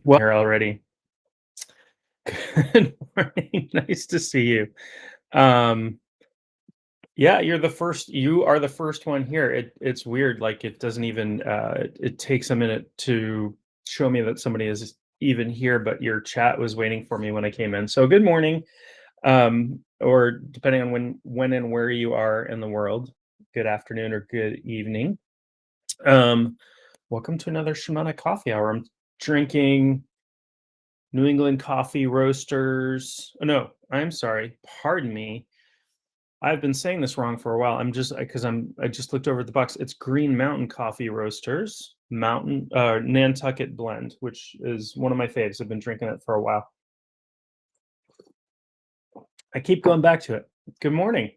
Well, here already. Good morning. Nice to see you. Um, yeah, you are the first one here. It's weird. Like it doesn't even it takes a minute to show me that somebody is even here, but your chat was waiting for me when I came in. So good morning. Or depending on when and where you are in the world, good afternoon or good evening. Um, Welcome to another Shamanic coffee hour. I'm drinking New England Coffee Roasters. Oh, no, I'm sorry. Pardon me. I've been saying this wrong for a while. I just looked over at the box. It's Green Mountain Coffee Roasters, Nantucket blend, which is one of my faves. I've been drinking it for a while. I keep going back to it. Good morning.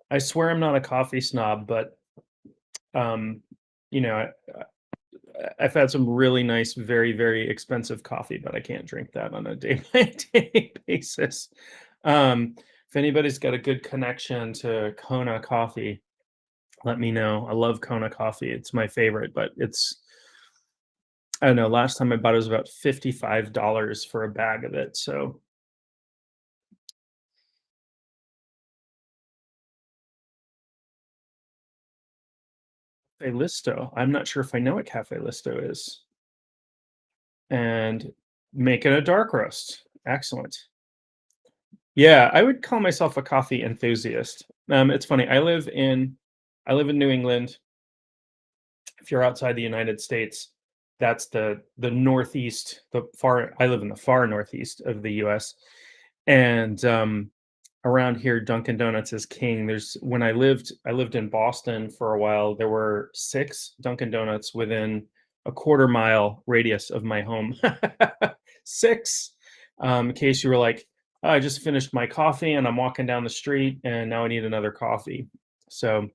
I swear I'm not a coffee snob, but um, you know, I've had some really nice, very, very expensive coffee, but I can't drink that on a day-by-day basis. If anybody's got a good connection to Kona coffee, let me know. I love Kona coffee. It's my favorite, but I don't know, last time I bought it was about $55 for a bag of it. So Cafe Listo. I'm not sure if I know what Cafe Listo is. And making a dark roast. Excellent. Yeah, I would call myself a coffee enthusiast. It's funny. I live in New England. If you're outside the United States, that's the northeast. The far I live in the far northeast of the U.S. And around here, Dunkin' Donuts is king. I lived in Boston for a while. There were 6 Dunkin' Donuts within a quarter-mile radius of my home. 6. In case you were like, "Oh, I just finished my coffee and I'm walking down the street and now I need another coffee." So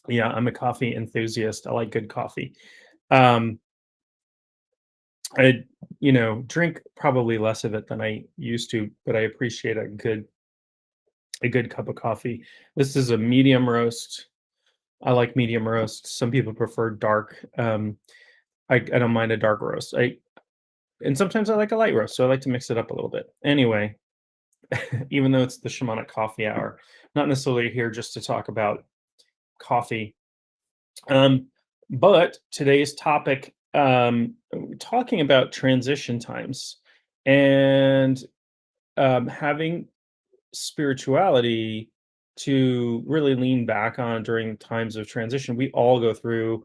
yeah, I'm a coffee enthusiast. I like good coffee. Um, I, drink probably less of it than I used to, but I appreciate a good cup of coffee. This is a medium roast. I like medium roast. Some people prefer dark. I don't mind a dark roast. And sometimes I like a light roast, so I like to mix it up a little bit. Anyway, even though it's the shamanic coffee hour, not necessarily here just to talk about coffee. Um, but today's topic, talking about transition times and having spirituality to really lean back on during times of transition. We all go through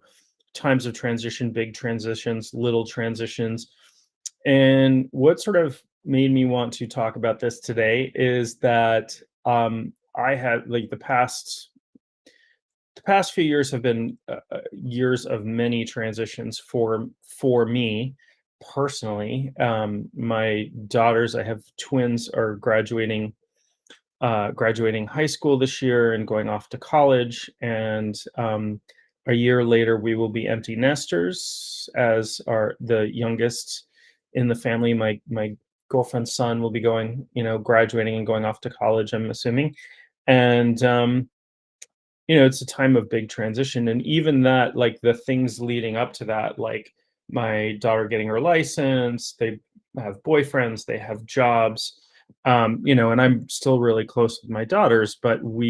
times of transition, big transitions, little transitions. And what sort of made me want to talk about this today is that I had like the past few years have been years of many transitions for me personally. My daughters, I have twins, are graduating high school this year and going off to college. And a year later, we will be empty nesters as are the youngest in the family. My girlfriend's son will be graduating and going off to college, I'm assuming. And it's a time of big transition. And even that, like the things leading up to that, like my daughter getting her license, they have boyfriends, they have jobs, and I'm still really close with my daughters, but um, we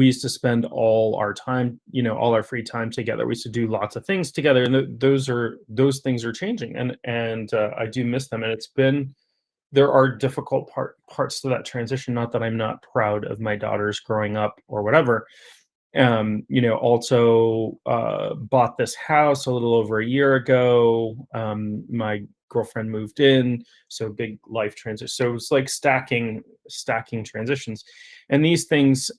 used to spend all our time, all our free time together. We used to do lots of things together, and those things are changing, and I do miss them. And there are difficult parts to that transition. Not that I'm not proud of my daughters growing up or whatever. Also bought this house a little over a year ago. My girlfriend moved in, so big life transition. So it was like stacking transitions, and these things.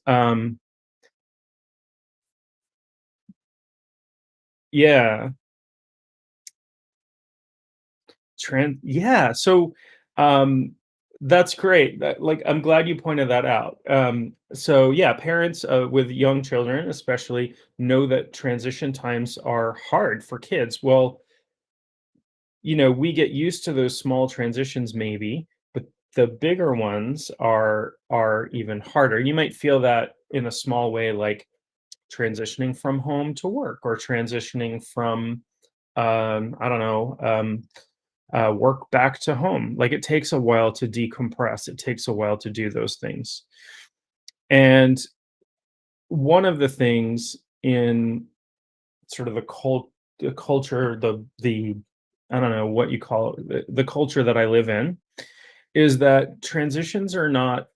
Yeah, yeah. So um that's great. I'm glad you pointed that out. So yeah, parents with young children especially know that transition times are hard for kids. Well, we get used to those small transitions maybe, but the bigger ones are even harder. You might feel that in a small way, like transitioning from home to work, or transitioning from I don't know, work back to home. Like, it takes a while to decompress. It takes a while to do those things. And one of the things in sort of the culture, the I don't know what you call it, the culture that I live in, is that transitions are not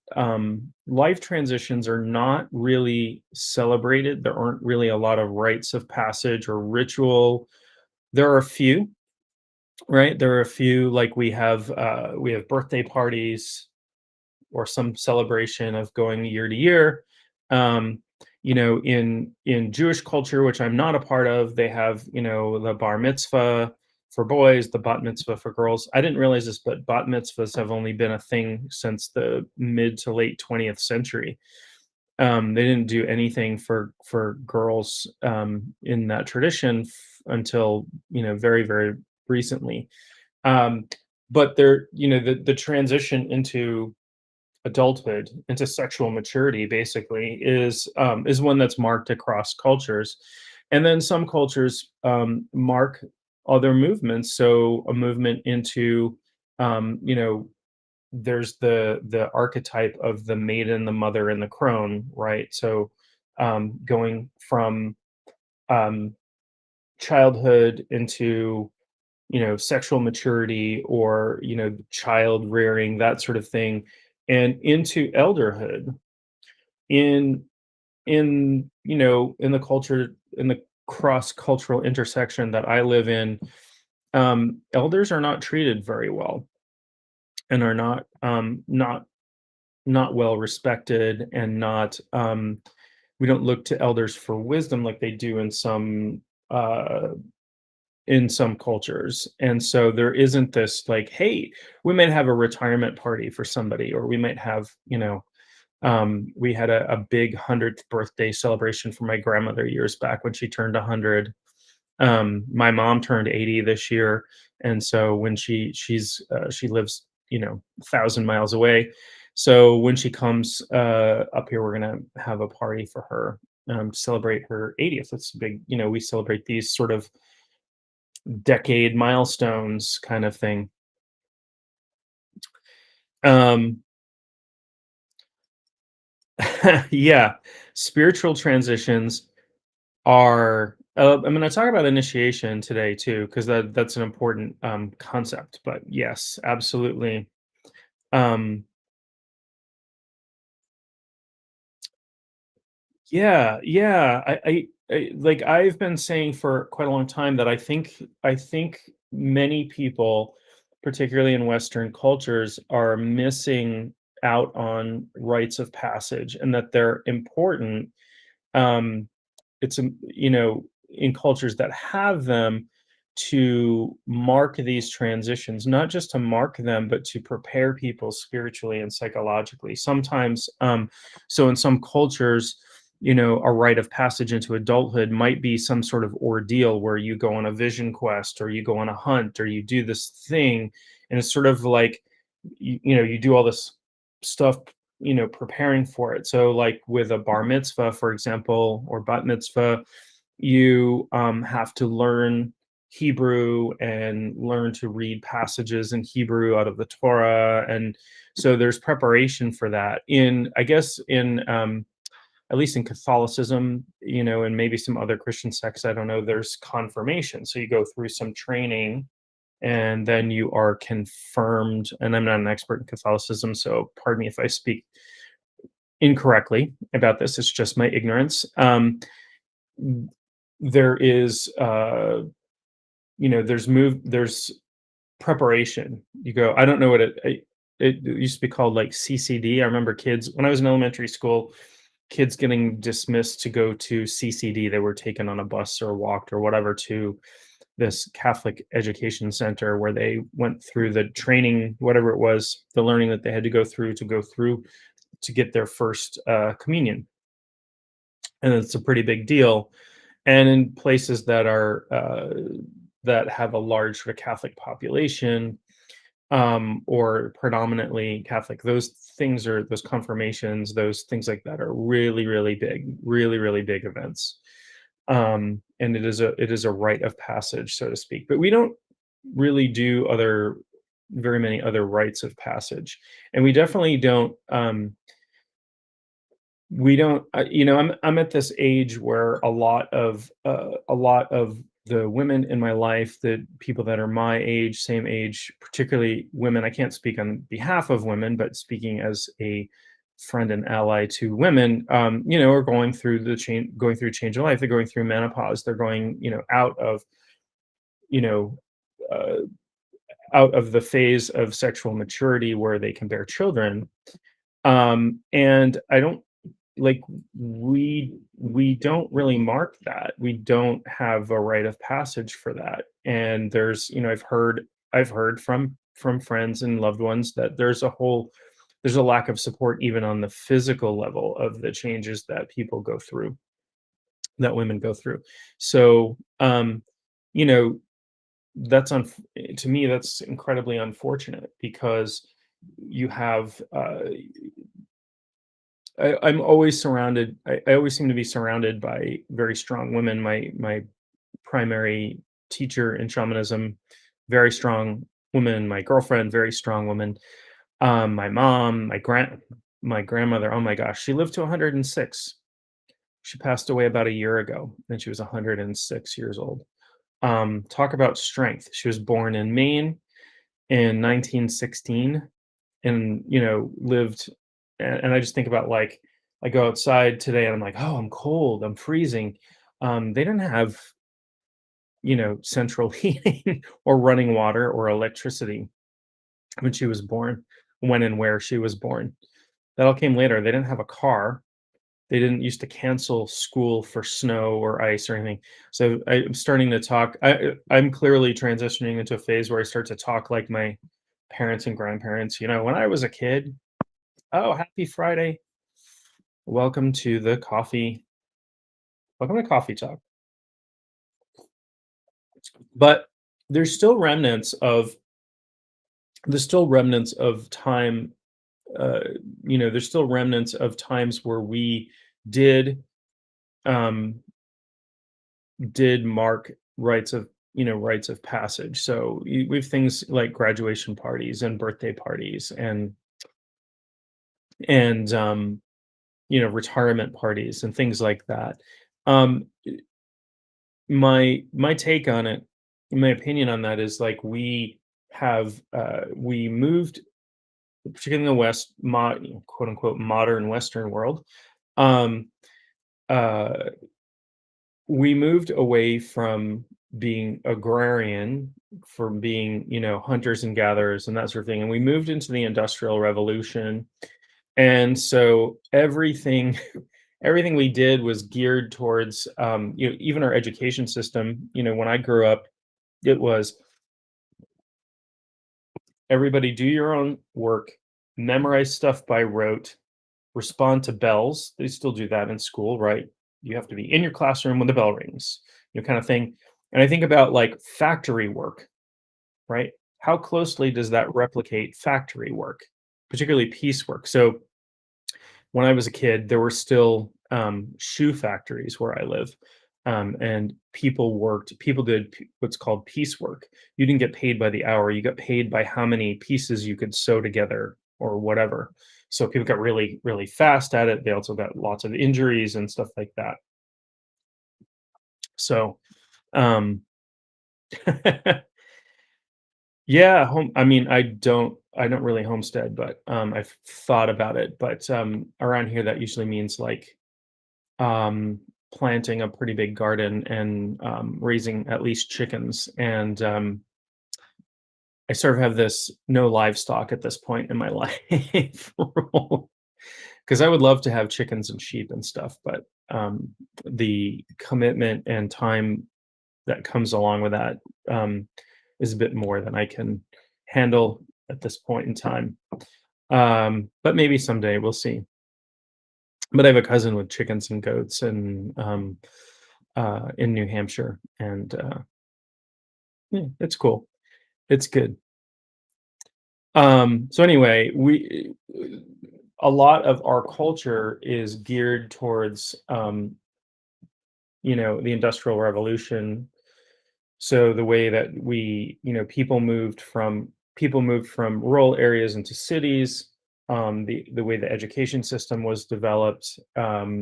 life transitions are not really celebrated. There aren't really a lot of rites of passage or ritual. There are a few, right? There are a few, like we have birthday parties or some celebration of going year to year. Um, in Jewish culture, which I'm not a part of, they have, the bar mitzvah for boys, the bat mitzvah for girls. I didn't realize this, but bat mitzvahs have only been a thing since the mid to late 20th century. They didn't do anything for girls in that tradition until, very, very recently. Um, but the transition into adulthood, into sexual maturity, basically is one that's marked across cultures. And then some cultures mark other movements. So a movement into um, you know there's the archetype of the maiden, the mother, and the crone, right? So going from um, childhood into sexual maturity, or child rearing, that sort of thing, and into elderhood in in the culture, in the cross cultural intersection that I live in. Elders are not treated very well, and are not well respected, and not we don't look to elders for wisdom like they do uh in some cultures. And so there isn't this, like, hey, we might have a retirement party for somebody, or we might have, we had a big 100th birthday celebration for my grandmother years back when she turned 100. My mom turned 80 this year, and so when she lives, 1,000 miles away. So when she comes up here, we're gonna have a party for her to celebrate her 80th. It's big, we celebrate these sort of decade milestones kind of thing. Um, yeah, spiritual transitions are. I'm going to talk about initiation today too, because that's an important concept. But yes, absolutely. Um, yeah, yeah. Like, I've been saying for quite a long time that I think many people, particularly in Western cultures, are missing out on rites of passage, and that they're important. um in cultures that have them, to mark these transitions, not just to mark them, but to prepare people spiritually and psychologically. Sometimes so in some cultures, a rite of passage into adulthood might be some sort of ordeal where you go on a vision quest, or you go on a hunt, or you do this thing. And it's sort of like, you do all this stuff, preparing for it. So, like, with a bar mitzvah, for example, or bat mitzvah, you have to learn Hebrew and learn to read passages in Hebrew out of the Torah. And so there's preparation for that. I guess, in at least in Catholicism, and maybe some other Christian sects, I don't know, there's confirmation. So you go through some training, and then you are confirmed. And I'm not an expert in Catholicism, so pardon me if I speak incorrectly about this. It's just my ignorance. There is, there's preparation. You go. I don't know what it used to be called, like CCD. I remember kids when I was in elementary school, kids getting dismissed to go to CCD. They were taken on a bus or walked or whatever to this Catholic education center, where they went through the training, whatever it was, the learning that they had to go through to get their first communion. And it's a pretty big deal. And in places that have a large sort of Catholic population, or predominantly Catholic. Those things are those confirmations, those things like that are really, really big, really, really big events. And it is a rite of passage, so to speak. But we don't really do other very many other rites of passage, and we definitely don't. We don't, I'm at this age where a lot of the women in my life, the people that are my age, same age, particularly women, I can't speak on behalf of women, but speaking as a friend and ally to women, are going through change of life. They're going through menopause. They're going, you know, uh, out of the phase of sexual maturity where they can bear children. And I don't like we don't really mark that. We don't have a rite of passage for that. And I've heard from friends and loved ones that there's a lack of support even on the physical level of the changes that people go through, that women go through. So, you know, to me that's incredibly unfortunate because you have I'm always surrounded. I always seem to be surrounded by very strong women. My primary teacher in shamanism, very strong woman. My girlfriend, very strong woman. My mom, my grandmother. Oh my gosh, she lived to 106. She passed away about a year ago, and she was 106 years old. Talk about strength. She was born in Maine in 1916 and lived and I just think about like I go outside today and I'm like, oh, I'm cold, I'm freezing. They didn't have central heating or running water or electricity when she was born, when and where she was born. That all came later. They didn't have a car. They didn't used to cancel school for snow or ice or anything. So I'm starting to talk. I'm clearly transitioning into a phase where I start to talk like my parents and grandparents. When I was a kid, oh, happy Friday. Welcome to the coffee. Welcome to Coffee Talk. But there's still remnants of there's still remnants of time. Uh, there's still remnants of times where we did um, did mark rites of passage. So we have things like graduation parties and birthday parties and retirement parties and things like that. Um, my take on it, my opinion on that is like we moved, particularly in the quote unquote modern Western world. um uh we moved away from being agrarian, from being hunters and gatherers and that sort of thing, and we moved into the industrial revolution. And so everything we did was geared towards, even our education system. When I grew up, it was everybody do your own work, memorize stuff by rote, respond to bells. They still do that in school, right? You have to be in your classroom when the bell rings, kind of thing. And I think about like factory work, right? How closely does that replicate factory work, particularly piecework? So when I was a kid, there were still shoe factories where I live. And people did what's called piecework. You didn't get paid by the hour, you got paid by how many pieces you could sew together or whatever. So people got really, really fast at it. They also got lots of injuries and stuff like that. So, um, yeah, I mean, I don't really homestead, but I've thought about it. But around here, that usually means like um, planting a pretty big garden and raising at least chickens. And I sort of have this no livestock at this point in my life rule, because I would love to have chickens and sheep and stuff, but the commitment and time that comes along with that um, is a bit more than I can handle at this point in time. But maybe someday we'll see. But I have a cousin with chickens and goats and in New Hampshire, and yeah, it's cool. It's good. So anyway, a lot of our culture is geared towards the industrial revolution. So the way that people moved from rural areas into cities, the way the education system was developed,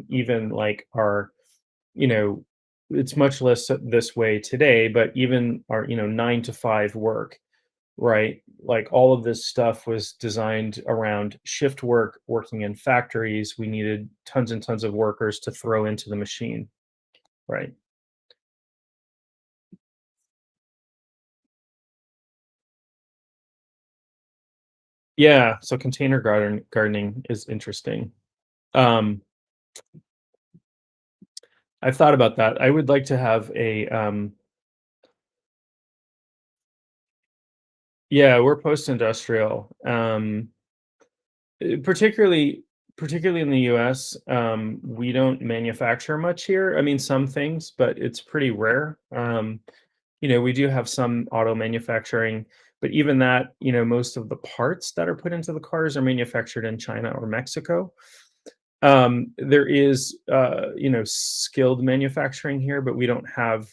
even like our, you know, it's much less this way today, but even our, 9 to 5 work, right? Like all of this stuff was designed around shift work, working in factories. We needed tons and tons of workers to throw into the machine, right? Yeah, so container gardening is interesting. Um, I've thought about that. I would like to have yeah, we're post-industrial. Particularly in the US, we don't manufacture much here. I mean, some things, but it's pretty rare. We do have some auto manufacturing, but even that, most of the parts that are put into the cars are manufactured in China or Mexico. There is, skilled manufacturing here, but we don't have,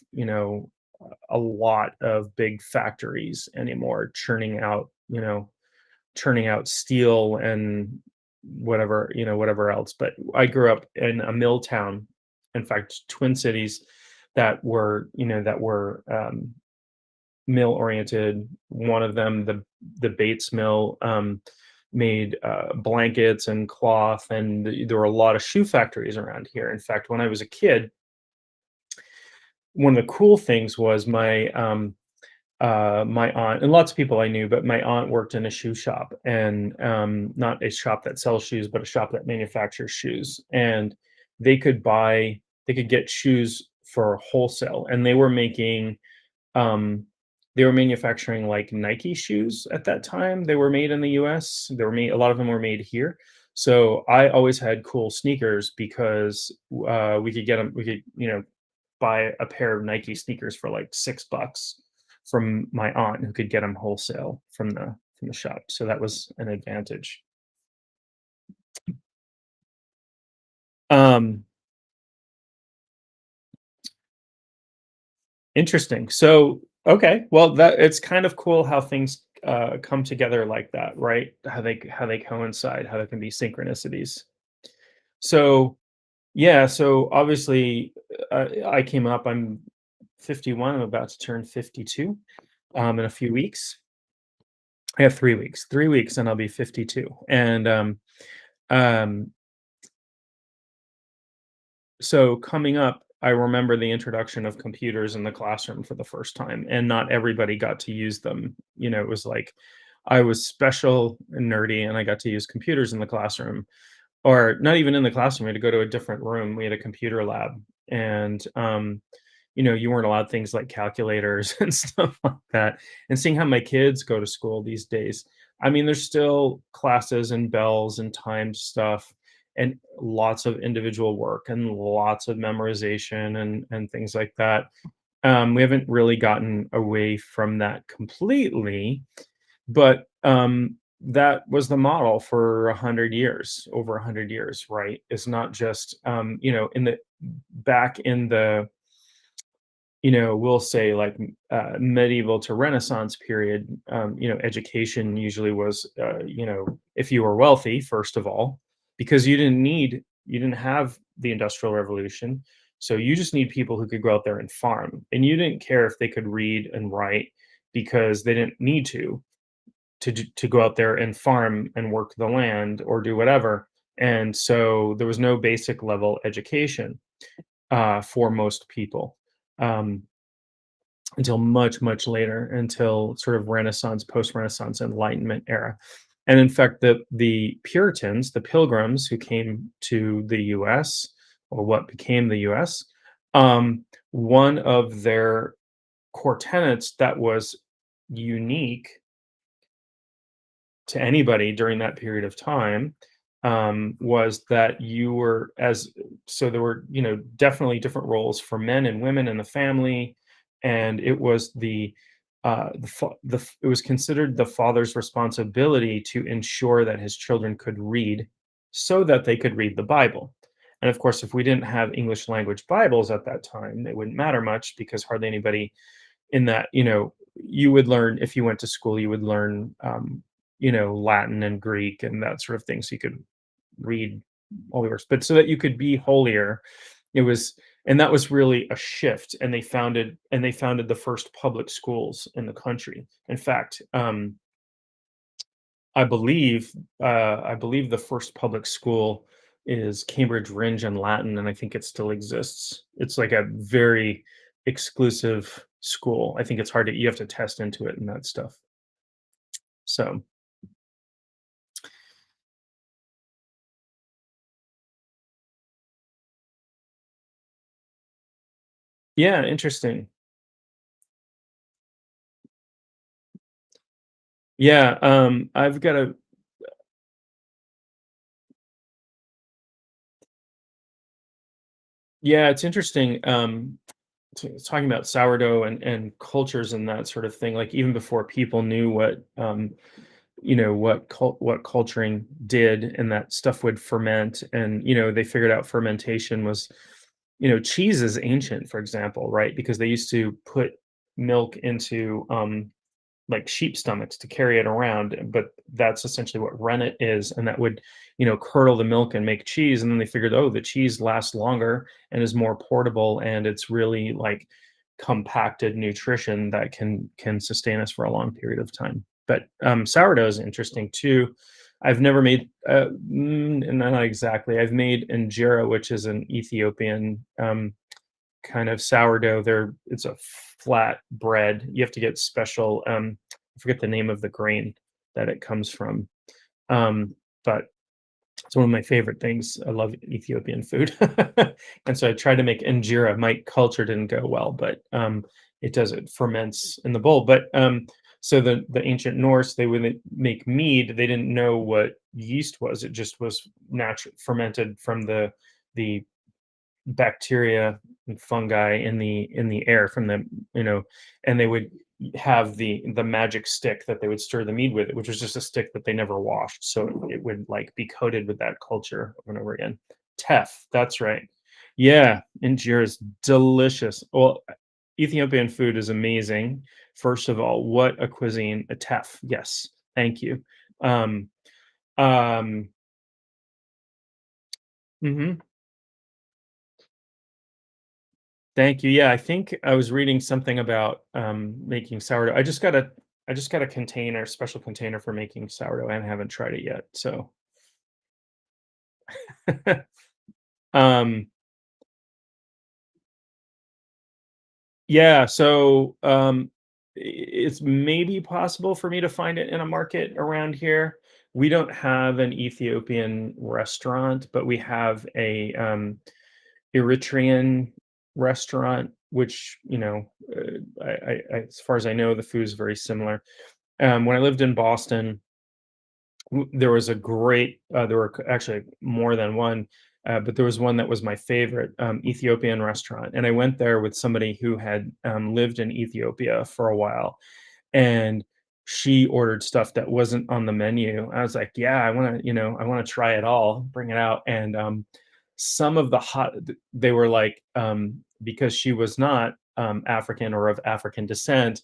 a lot of big factories anymore churning out steel and whatever else. But I grew up in a mill town, in fact, Twin Cities that were mill oriented. One of them, the Bates Mill, made blankets and cloth, and there were a lot of shoe factories around here. In fact, when I was a kid, one of the cool things was my aunt, and lots of people I knew, but my aunt worked in a shoe shop, and not a shop that sells shoes, but a shop that manufactures shoes. And they could buy, they could get shoes for wholesale, and um, they were manufacturing like Nike shoes at that time. They were made in the US. They were made, a lot of them were made here. So I always had cool sneakers because we could get them, we could, buy a pair of Nike sneakers for like $6 from my aunt who could get them wholesale from the shop. So that was an advantage. Um, Interesting. So, okay, well, that it's kind of cool how things come together like that, right? How they coincide, how there can be synchronicities. So, yeah, so obviously, I came up. I'm 51. I'm about to turn 52 in a few weeks. I have 3 weeks, 3 weeks, and I'll be 52. And um, so coming up, I remember the introduction of computers in the classroom for the first time, and not everybody got to use them. It was like I was special and nerdy, and I got to use computers in the classroom, or not even in the classroom. We had to go to a different room. We had a computer lab, and you weren't allowed things like calculators and stuff like that. And seeing how my kids go to school these days, I mean, there's still classes and bells and timed stuff and lots of individual work and lots of memorization and things like that. We haven't really gotten away from that completely, but that was the model for 100 years, over 100 years, right? It's not just in the back in the we'll say like medieval to Renaissance period. Education usually was, if you were wealthy, first of all, because you didn't have the Industrial Revolution. So you just need people who could go out there and farm. And you didn't care if they could read and write because they didn't need to go out there and farm and work the land or do whatever. And so there was no basic level education for most people. Um, until much, much later, until sort of Renaissance, post-Renaissance, Enlightenment era. And in fact, the Puritans, the Pilgrims who came to the U.S. or what became the U.S., one of their core tenets that was unique to anybody during that period of time was that you were as so there were definitely different roles for men and women in the family, and it was it was considered the father's responsibility to ensure that his children could read so that they could read the Bible. And of course, if we didn't have English language Bibles at that time, it wouldn't matter much because hardly anybody in that, you would learn if you went to school, you would learn, Latin and Greek and that sort of thing. So you could read all the works, but so that you could be holier, it was, and that was really a shift. And they founded the first public schools in the country. In fact, I believe the first public school is Cambridge Rindge in Latin, and I think it still exists. It's like a very exclusive school. I think it's hard to you have to test into it and that stuff. So yeah, interesting. Yeah, I've got a yeah, it's interesting. Talking about sourdough and cultures and that sort of thing. Like even before people knew what culturing did, and that stuff would ferment, and they figured out fermentation was, cheese is ancient, for example, right? Because they used to put milk into like sheep stomachs to carry it around, but that's essentially what rennet is, and that would, curdle the milk and make cheese. And then they figured, oh, the cheese lasts longer and is more portable, and it's really like compacted nutrition that can sustain us for a long period of time. But sourdough is interesting too. I've never made, not exactly. I've made injera, which is an Ethiopian kind of sourdough. It's a flat bread. You have to get special. I forget the name of the grain that it comes from, but it's one of my favorite things. I love Ethiopian food, and so I tried to make injera. My culture didn't go well, but it does. It ferments in the bowl. But so the ancient Norse, they would make mead. They didn't know what yeast was. It just was natural fermented from the bacteria and fungi in the air from the, and they would have the magic stick that they would stir the mead with, which was just a stick that they never washed, so it would like be coated with that culture over and over again. Teff, that's right. Yeah, injera is delicious. Well, Ethiopian food is amazing. First of all, what a cuisine. A teff, yes, thank you. um um mhm. Thank you. Yeah, I think I was reading something about making sourdough. I just got a container, special container for making sourdough, and I haven't tried it yet. So, um, yeah. So it's maybe possible for me to find it in a market around here. We don't have an Ethiopian restaurant, but we have a Eritrean restaurant, which as far as I know, the food is very similar. When I lived in Boston, there was a great, there were actually more than one, but there was one that was my favorite, Ethiopian restaurant. And I went there with somebody who had lived in Ethiopia for a while, and she ordered stuff that wasn't on the menu. I was like, yeah, I want to try it all, bring it out. And some of the they were like, because she was not African or of African descent,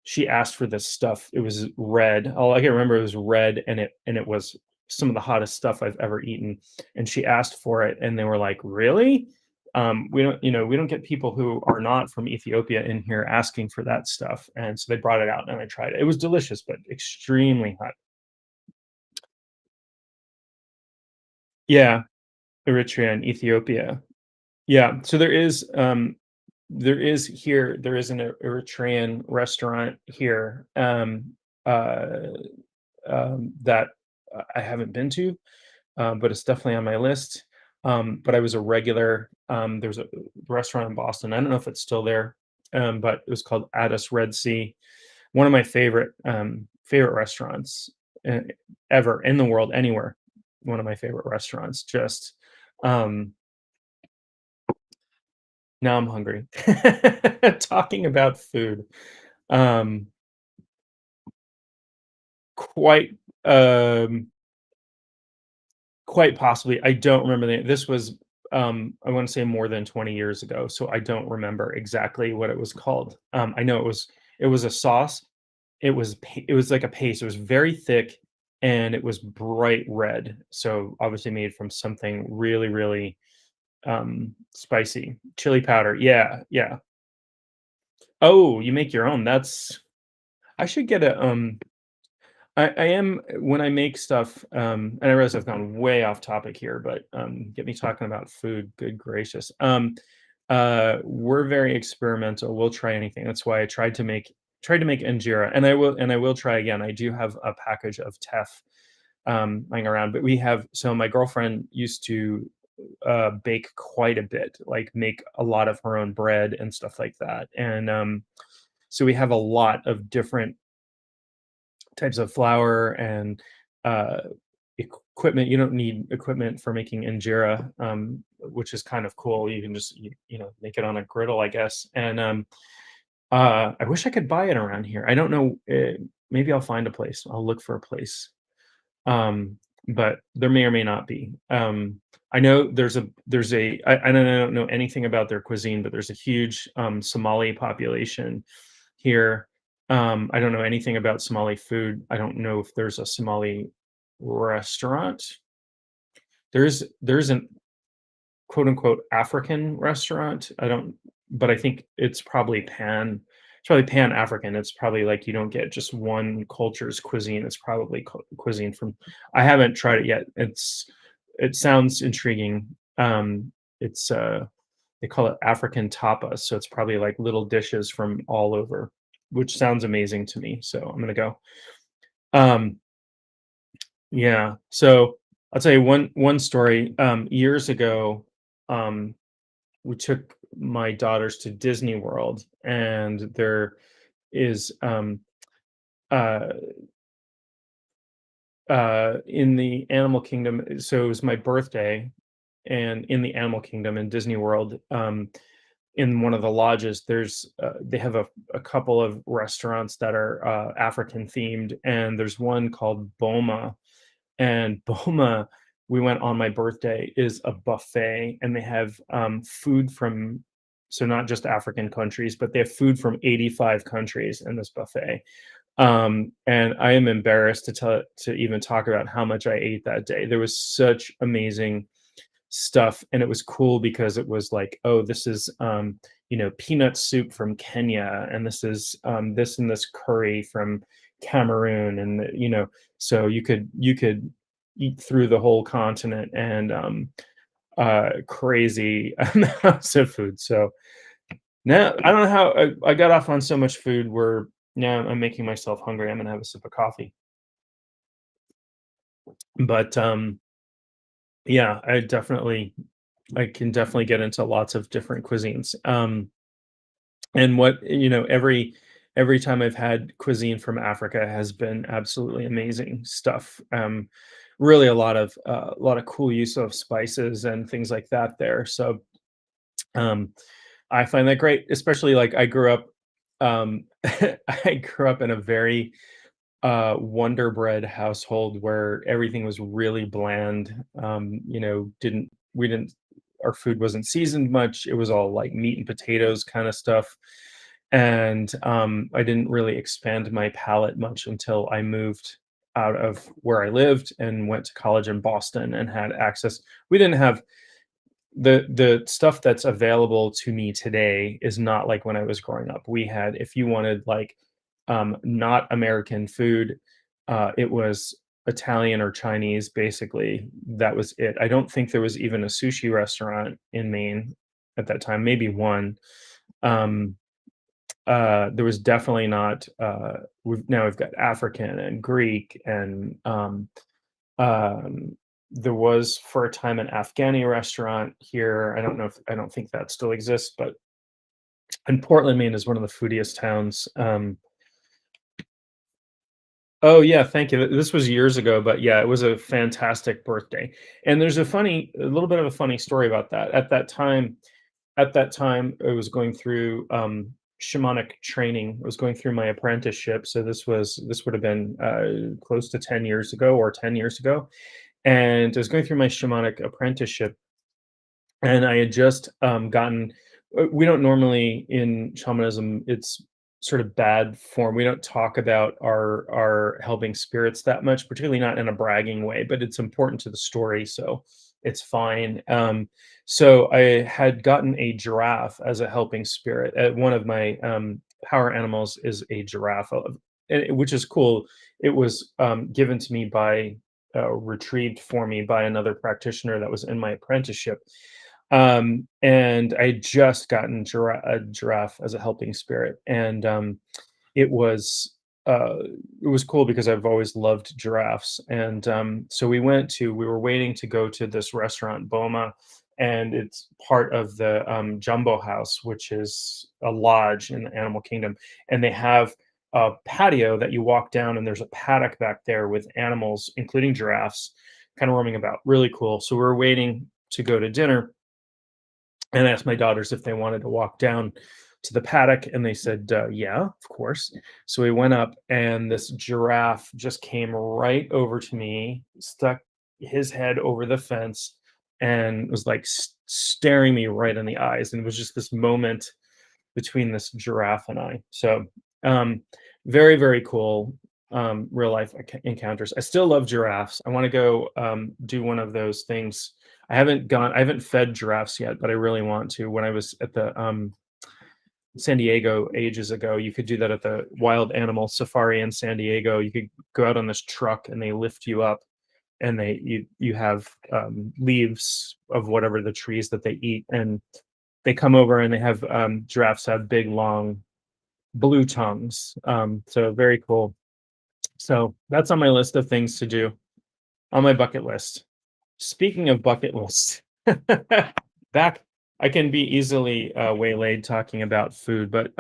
she asked for this stuff. It was red. All I can remember, it was red, and it was some of the hottest stuff I've ever eaten. And she asked for it, and they were like, "Really? We don't get people who are not from Ethiopia in here asking for that stuff." And so they brought it out, and I tried it. It was delicious, but extremely hot. Yeah, Eritrea and Ethiopia. Yeah. So there is an Eritrean restaurant here, uh, that I haven't been to, but it's definitely on my list. But I was a regular. There's a restaurant in Boston. I don't know if it's still there, but it was called Addis Red Sea. One of my favorite restaurants uh, ever in the world, anywhere. One of my favorite restaurants. Just um, now I'm hungry. Talking about food. Um, quite, um, quite possibly. I don't remember this was, I want to say more than 20 years ago, so I don't remember exactly what it was called. I know it was a sauce. It was like a paste. It was very thick and it was bright red. So obviously made from something really, really spicy. Chili powder. Yeah, yeah. Oh, you make your own. I should get a I am when I make stuff, and I realize I've gone way off topic here, but get me talking about food. Good gracious. We're very experimental. We'll try anything. That's why I tried to make injera, and I will try again. I do have a package of teff lying around, but we have so my girlfriend used to bake quite a bit, like make a lot of her own bread and stuff like that, and so we have a lot of different types of flour and uh, equipment. You don't need equipment for making injera, which is kind of cool. You can just make it on a griddle, I guess. And I wish I could buy it around here. I don't know. Maybe I'll find a place. I'll look for a place. Um, but there may or may not be. I know I don't know anything about their cuisine, but there's a huge Somali population here. I don't know anything about Somali food. I don't know if there's a Somali restaurant. There's an quote unquote African restaurant. I don't, but I think it's probably pan African. It's probably like you don't get just one culture's cuisine. It's probably cuisine from, I haven't tried it yet. It sounds intriguing. It's they call it African tapas, so it's probably like little dishes from all over, which sounds amazing to me. So I'm gonna go. Um, yeah. So I'll tell you one story. Years ago, um, we took my daughters to Disney World, and there is uh in the animal kingdom. So it was my birthday, and in the animal kingdom in Disney World, in one of the lodges, they have a couple of restaurants that are African themed, and there's one called Boma. And Boma, we went on my birthday, is a buffet, and they have food from, so not just African countries, but they have food from 85 countries in this buffet. And I am embarrassed to even talk about how much I ate that day. There was such amazing stuff, and it was cool because it was like, oh, this is peanut soup from Kenya, and this is this and this curry from Cameroon, and so you could eat through the whole continent, and crazy amounts of food. So now I don't know how I got off on so much food where now I'm making myself hungry. I'm gonna have a sip of coffee. But yeah, I can definitely get into lots of different cuisines. And every time I've had cuisine from Africa has been absolutely amazing stuff. Really a lot of cool use of spices and things like that there. So um, I find that great, especially like I grew up. I grew up in a very Wonder Bread household where everything was really bland. Didn't we didn't our food wasn't seasoned much. It was all like meat and potatoes kind of stuff. And I didn't really expand my palate much until I moved out of where I lived and went to college in Boston and had access. We didn't have the stuff that's available to me today is not like when I was growing up. We had, if you wanted like not American food, it was Italian or Chinese, basically. That was it. I don't think there was even a sushi restaurant in Maine at that time, maybe one. Um, there was definitely not. We've got African and Greek, and um, there was for a time an Afghani restaurant here. I don't think that still exists, but and Portland, Maine is one of the foodiest towns. Oh yeah, thank you. This was years ago, but yeah, it was a fantastic birthday. And there's a little bit of a funny story about that. At that time, I was going through shamanic training. I was going through my apprenticeship, so this would have been close to 10 years ago or 10 years ago, and I was going through my shamanic apprenticeship, and I had just gotten. We don't normally in shamanism. It's sort of bad form. We don't talk about our helping spirits that much, particularly not in a bragging way. But it's important to the story, so it's fine. So I had gotten a giraffe as a helping spirit. One of my power animals is a giraffe, which is cool. It was given to me by retrieved for me by another practitioner that was in my apprenticeship, and I just gotten a giraffe as a helping spirit, and it was uh, it was cool because I've always loved giraffes, and so we were waiting to go to this restaurant, Boma, and it's part of the Jumbo House, which is a lodge in the animal kingdom, and they have a patio that you walk down, and there's a paddock back there with animals, including giraffes, kind of roaming about. Really cool. So we were waiting to go to dinner and I asked my daughters if they wanted to walk down to the paddock, and they said, "Yeah, of course." So we went up, and this giraffe just came right over to me, stuck his head over the fence, and was like staring me right in the eyes. And it was just this moment between this giraffe and I. So, um, very, very cool real life encounters. I still love giraffes. I want to go do one of those things. I haven't fed giraffes yet, but I really want to. When I was at the San Diego ages ago, you could do that at the Wild Animal Safari in San Diego. You could go out on this truck and they lift you up, and you have leaves of whatever the trees that they eat, and they come over and they have giraffes have big long blue tongues. So very cool. So that's on my list of things to do on my bucket list. Speaking of bucket lists, back I can be easily waylaid talking about food, but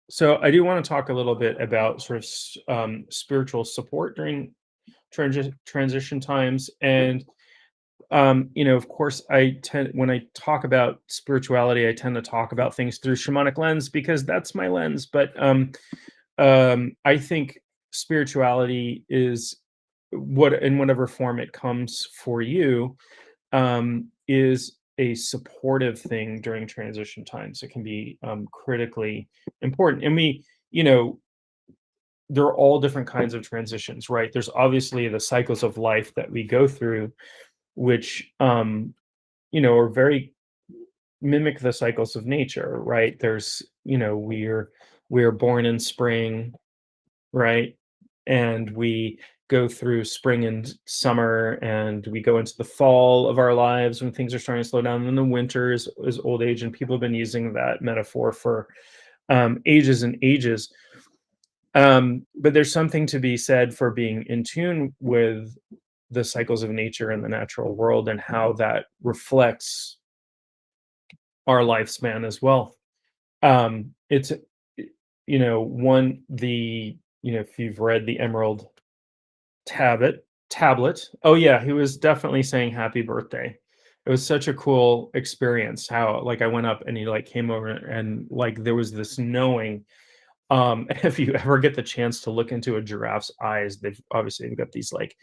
so I do want to talk a little bit about sort of spiritual support during transition times, and of course, I tend when I talk about spirituality, I tend to talk about things through shamanic lens because that's my lens. But I think spirituality is what in whatever form it comes for you is a supportive thing during transition times. It can be critically important. And you know, there are all different kinds of transitions, right? There's obviously the cycles of life that we go through, which are very mimic the cycles of nature, right? There's, we're born in spring, right? And we go through spring and summer, and we go into the fall of our lives when things are starting to slow down. And then the winter is old age, and people have been using that metaphor for ages and ages. But there's something to be said for being in tune with the cycles of nature and the natural world and how that reflects our lifespan as well. It's one the if you've read the Emerald tablet. Oh yeah, he was definitely saying happy birthday. It was such a cool experience how like I went up and he like came over and like there was this knowing. If you ever get the chance to look into a giraffe's eyes, they've got these like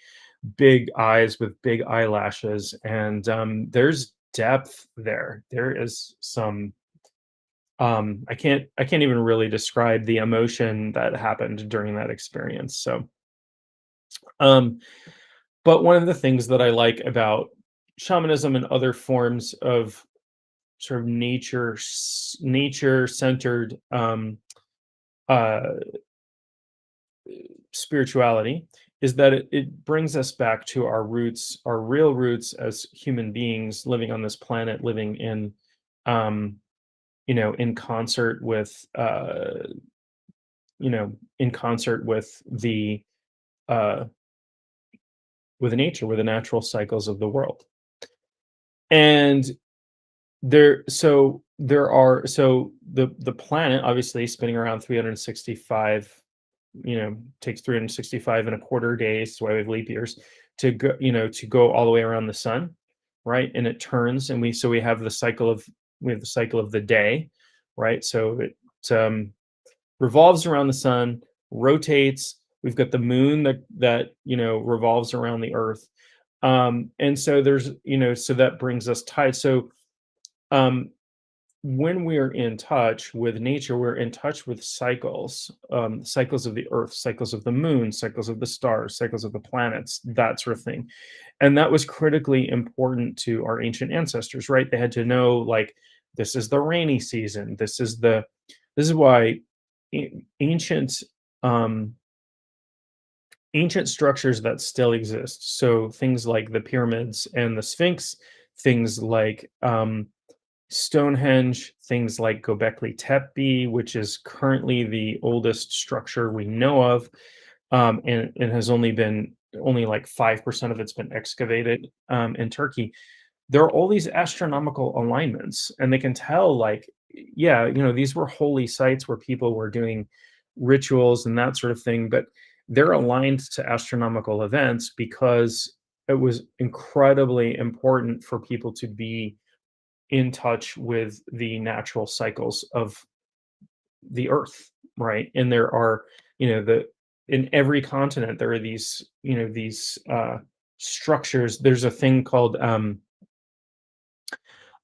big eyes with big eyelashes, and there's depth there. There is some I can't even really describe the emotion that happened during that experience. So um but one of the things that I like about shamanism and other forms of sort of nature centered uh spirituality is that it brings us back to our roots, our real roots as human beings living on this planet, living um, in concert with, in concert uh, with nature, with the natural cycles of the world. And the planet obviously spinning around 365, takes 365 and a quarter days. That's why we have leap years to go all the way around the sun, right? And it turns, and we have the cycle of the day, right? So um, revolves around the sun, rotates. We've got the moon that revolves around the earth. And so so that brings us tied. So um, when we're in touch with nature, we're in touch with cycles, cycles of the earth, cycles of the moon, cycles of the stars, cycles of the planets, that sort of thing. And that was critically important to our ancient ancestors, right? They had to know, like, this is the rainy season. This is why ancient um, ancient structures that still exist. So things like the pyramids and the Sphinx, things like Stonehenge, things like Göbekli Tepe, which is currently the oldest structure we know of, and has only like 5% of it's been excavated in Turkey. There are all these astronomical alignments, and they can tell, like, yeah, these were holy sites where people were doing rituals and that sort of thing, but they're aligned to astronomical events because it was incredibly important for people to be in touch with the natural cycles of the earth, right? And there are, the in every continent there are these structures. There's a thing called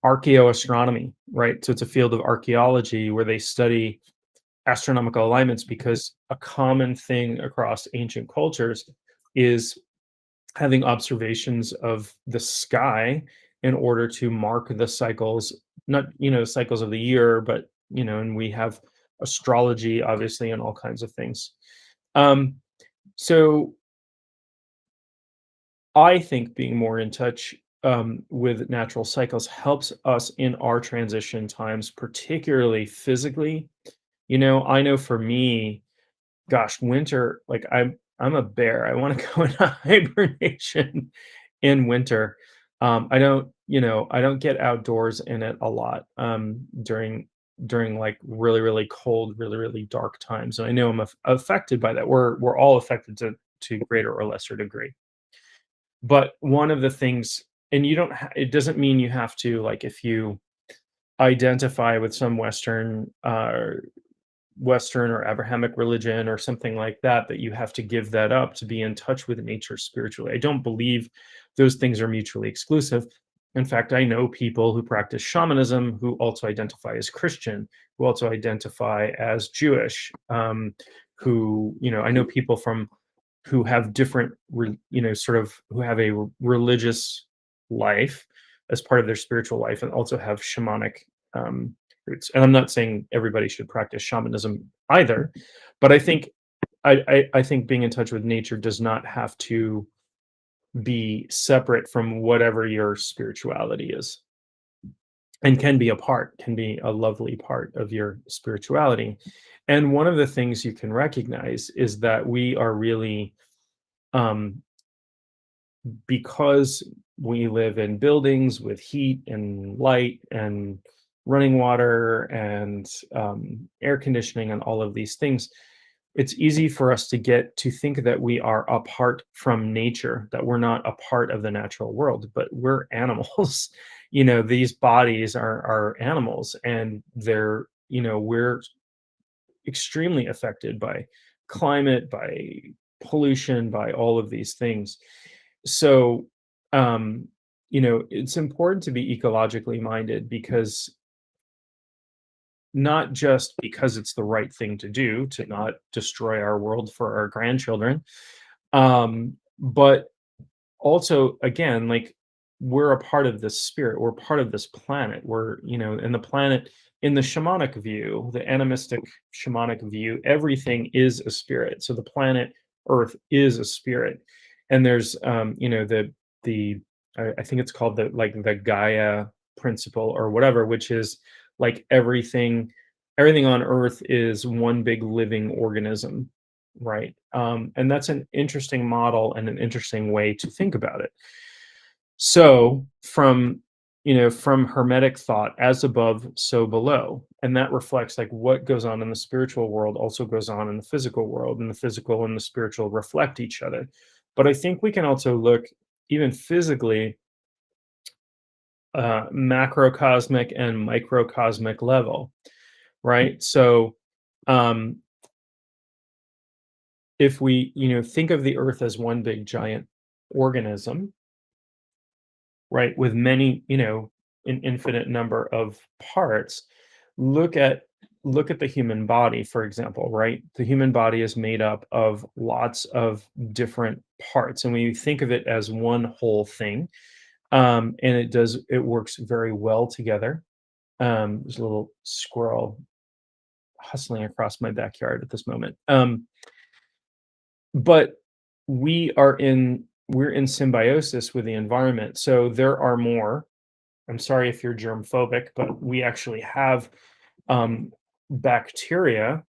archaeoastronomy, right? So it's a field of archaeology where they study astronomical alignments, because a common thing across ancient cultures is having observations of the sky in order to mark the cycles, not cycles of the year, but and we have astrology obviously and all kinds of things. um so I think being more in touch with natural cycles helps us in our transition times, particularly physically. I know for me, gosh, winter, like, I'm a bear. I wanna go into hibernation in winter. I don't get outdoors in it a lot, during, like, really, really cold, really, really dark times, and I know I'm affected by that. We're all affected to greater or lesser degree. But one of the things, and it doesn't mean you have to, like, if you identify with some Western or Abrahamic religion or something like that, that you have to give that up to be in touch with nature spiritually. I don't believe those things are mutually exclusive. In fact, I know people who practice shamanism who also identify as Christian, who also identify as Jewish, I know people who have different, sort of, who have a religious life as part of their spiritual life, and also have shamanic um, roots. And I'm not saying everybody should practice shamanism either, but I think being in touch with nature does not have to be separate from whatever your spirituality is, and can be a lovely part of your spirituality. And one of the things you can recognize is that we are really, um, because we live in buildings with heat and light and running water and air conditioning and all of these things, it's easy for us to get to think that we are apart from nature, that we're not a part of the natural world, but we're animals. These bodies are animals, and we're extremely affected by climate, by pollution, by all of these things. So, it's important to be ecologically minded, because not just because it's the right thing to do to not destroy our world for our grandchildren, but also, again, like, we're a part of this spirit, we're part of this planet, and the planet, in the shamanic view, the animistic shamanic view, everything is a spirit. So the planet earth is a spirit. And there's the I think it's called the Gaia principle or whatever, which is like everything on earth is one big living organism, right? And that's an interesting model and an interesting way to think about it. So from hermetic thought, as above, so below, and that reflects, like, what goes on in the spiritual world also goes on in the physical world, and the physical and the spiritual reflect each other. But I think we can also look, even physically, macrocosmic and microcosmic level. right? So um, if we, think of the earth as one big giant organism, right, with many, an infinite number of parts, look at the human body, for example, right? The human body is made up of lots of different parts, and when you think of it as one whole thing, and it works very well together. There's a little squirrel hustling across my backyard at this moment. But we're in symbiosis with the environment. So there are more. I'm sorry if you're germ phobic, but we actually have um, bacteria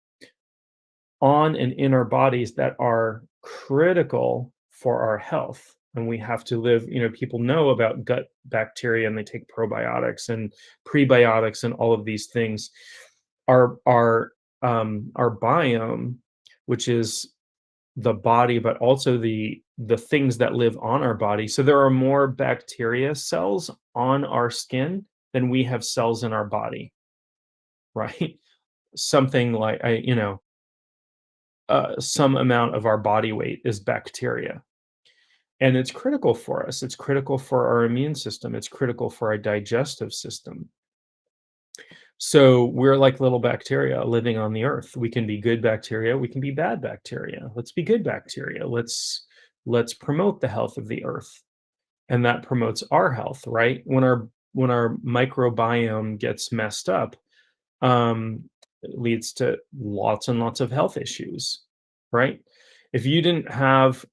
on and in our bodies that are critical for our health. And we have to live, people know about gut bacteria and they take probiotics and prebiotics and all of these things. Our biome, which is the body, but also the things that live on our body. So there are more bacteria cells on our skin than we have cells in our body, right? Something like some amount of our body weight is bacteria. And it's critical for us. It's critical for our immune system. It's critical for our digestive system. So we're like little bacteria living on the earth. We can be good bacteria, we can be bad bacteria. Let's be good bacteria. Let's promote the health of the earth. And that promotes our health, right? When our microbiome gets messed up, it leads to lots and lots of health issues, right? If you didn't have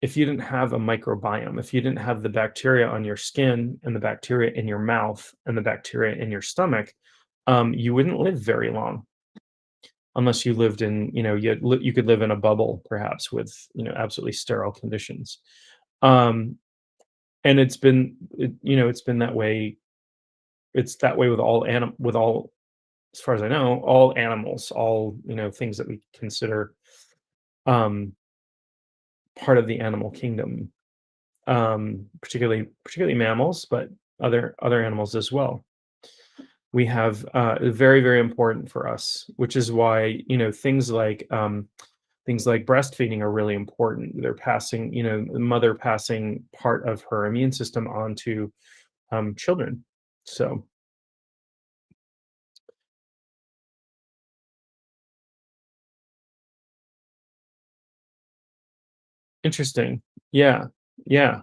if you didn't have a microbiome, if you didn't have the bacteria on your skin and the bacteria in your mouth and the bacteria in your stomach, you wouldn't live very long unless you lived in, you could live in a bubble perhaps with, absolutely sterile conditions. Um, and it's been that way. It's that way with as far as I know, all animals, all, things that we consider um, part of the animal kingdom, particularly mammals, but other animals as well. We have very, very important for us, which is why, things like breastfeeding are really important. They're passing, the mother passing part of her immune system on to children. So interesting. Yeah, yeah.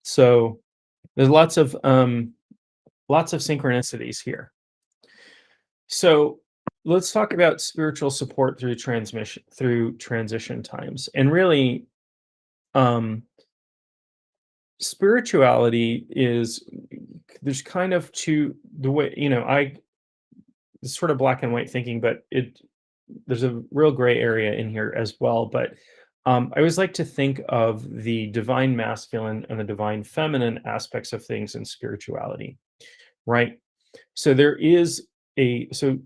So there's lots of synchronicities here. So let's talk about spiritual support through transition times. And really, um, spirituality is there's kind of two the way, it's sort of black and white thinking, but there's a real gray area in here as well. But I always like to think of the divine masculine and the divine feminine aspects of things in spirituality, right? So there is a so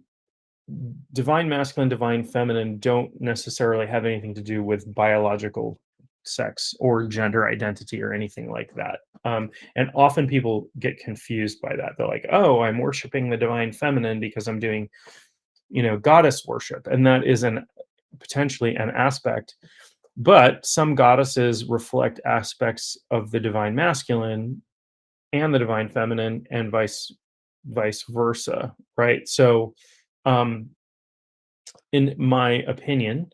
divine masculine, divine feminine don't necessarily have anything to do with biological sex or gender identity or anything like that. And often people get confused by that. They're like, "Oh, I'm worshiping the divine feminine because I'm doing, goddess worship," and that is an potentially an aspect. But some goddesses reflect aspects of the divine masculine and the divine feminine, and vice versa, right? So, um, in my opinion,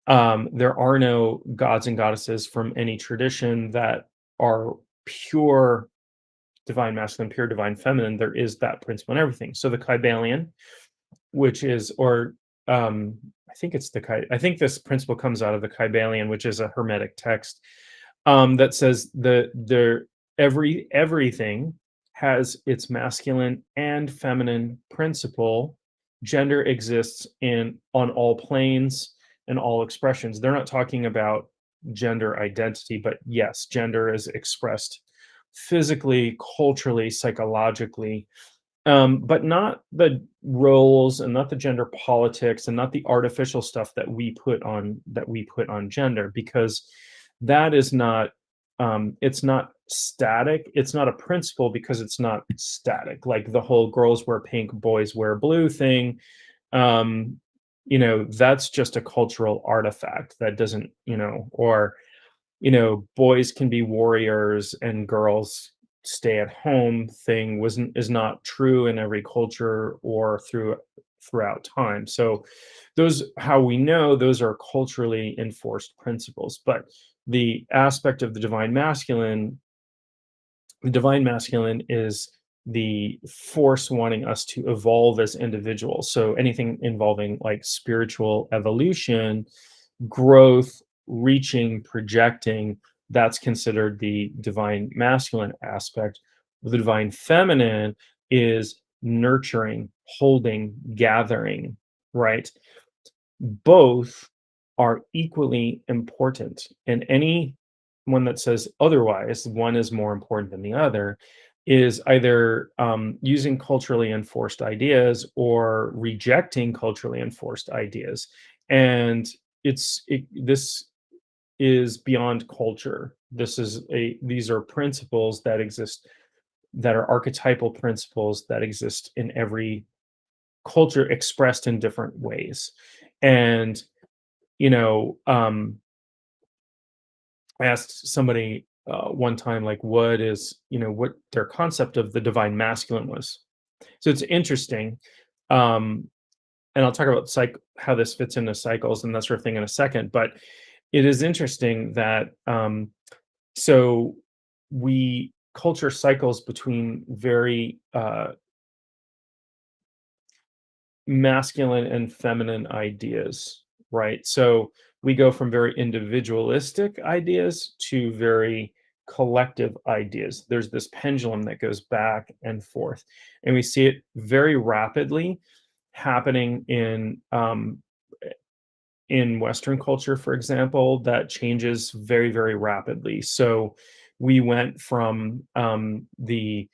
there are no gods and goddesses from any tradition that are pure divine masculine, pure divine feminine. There is that principle in everything. So the Kybalion, which is, or I think I think this principle comes out of the Kybalion, which is a Hermetic text that says everything has its masculine and feminine principle. Gender exists in on all planes and all expressions. They're not talking about gender identity, but yes, gender is expressed physically, culturally, psychologically, but not the roles and not the gender politics and not the artificial stuff that we put on gender, because that is not it's not static. It's not a principle because it's not static. Like the whole girls wear pink, boys wear blue thing. Um, that's just a cultural artifact that doesn't, or boys can be warriors and girls stay at home thing wasn't is not true in every culture or throughout time. So those how we know those are culturally enforced principles. But the aspect of the divine masculine is the force wanting us to evolve as individuals. So anything involving like spiritual evolution, growth, reaching, projecting, that's considered the divine masculine aspect. The divine feminine is nurturing, holding, gathering, right? Both are equally important. And any one that says otherwise, one is more important than the other, is either using culturally enforced ideas or rejecting culturally enforced ideas. And this is beyond culture. These are principles that exist, that are archetypal principles that exist in every culture expressed in different ways. And you know, I asked somebody one time, like, what their concept of the divine masculine was. So it's interesting. Um, and I'll talk about how this fits into cycles and that sort of thing in a second. But it is interesting that so we culture cycles between very masculine and feminine ideas, right? So we go from very individualistic ideas to very collective ideas. There's this pendulum that goes back and forth, and we see it very rapidly happening in Western culture, for example, that changes very, very rapidly. So we went from the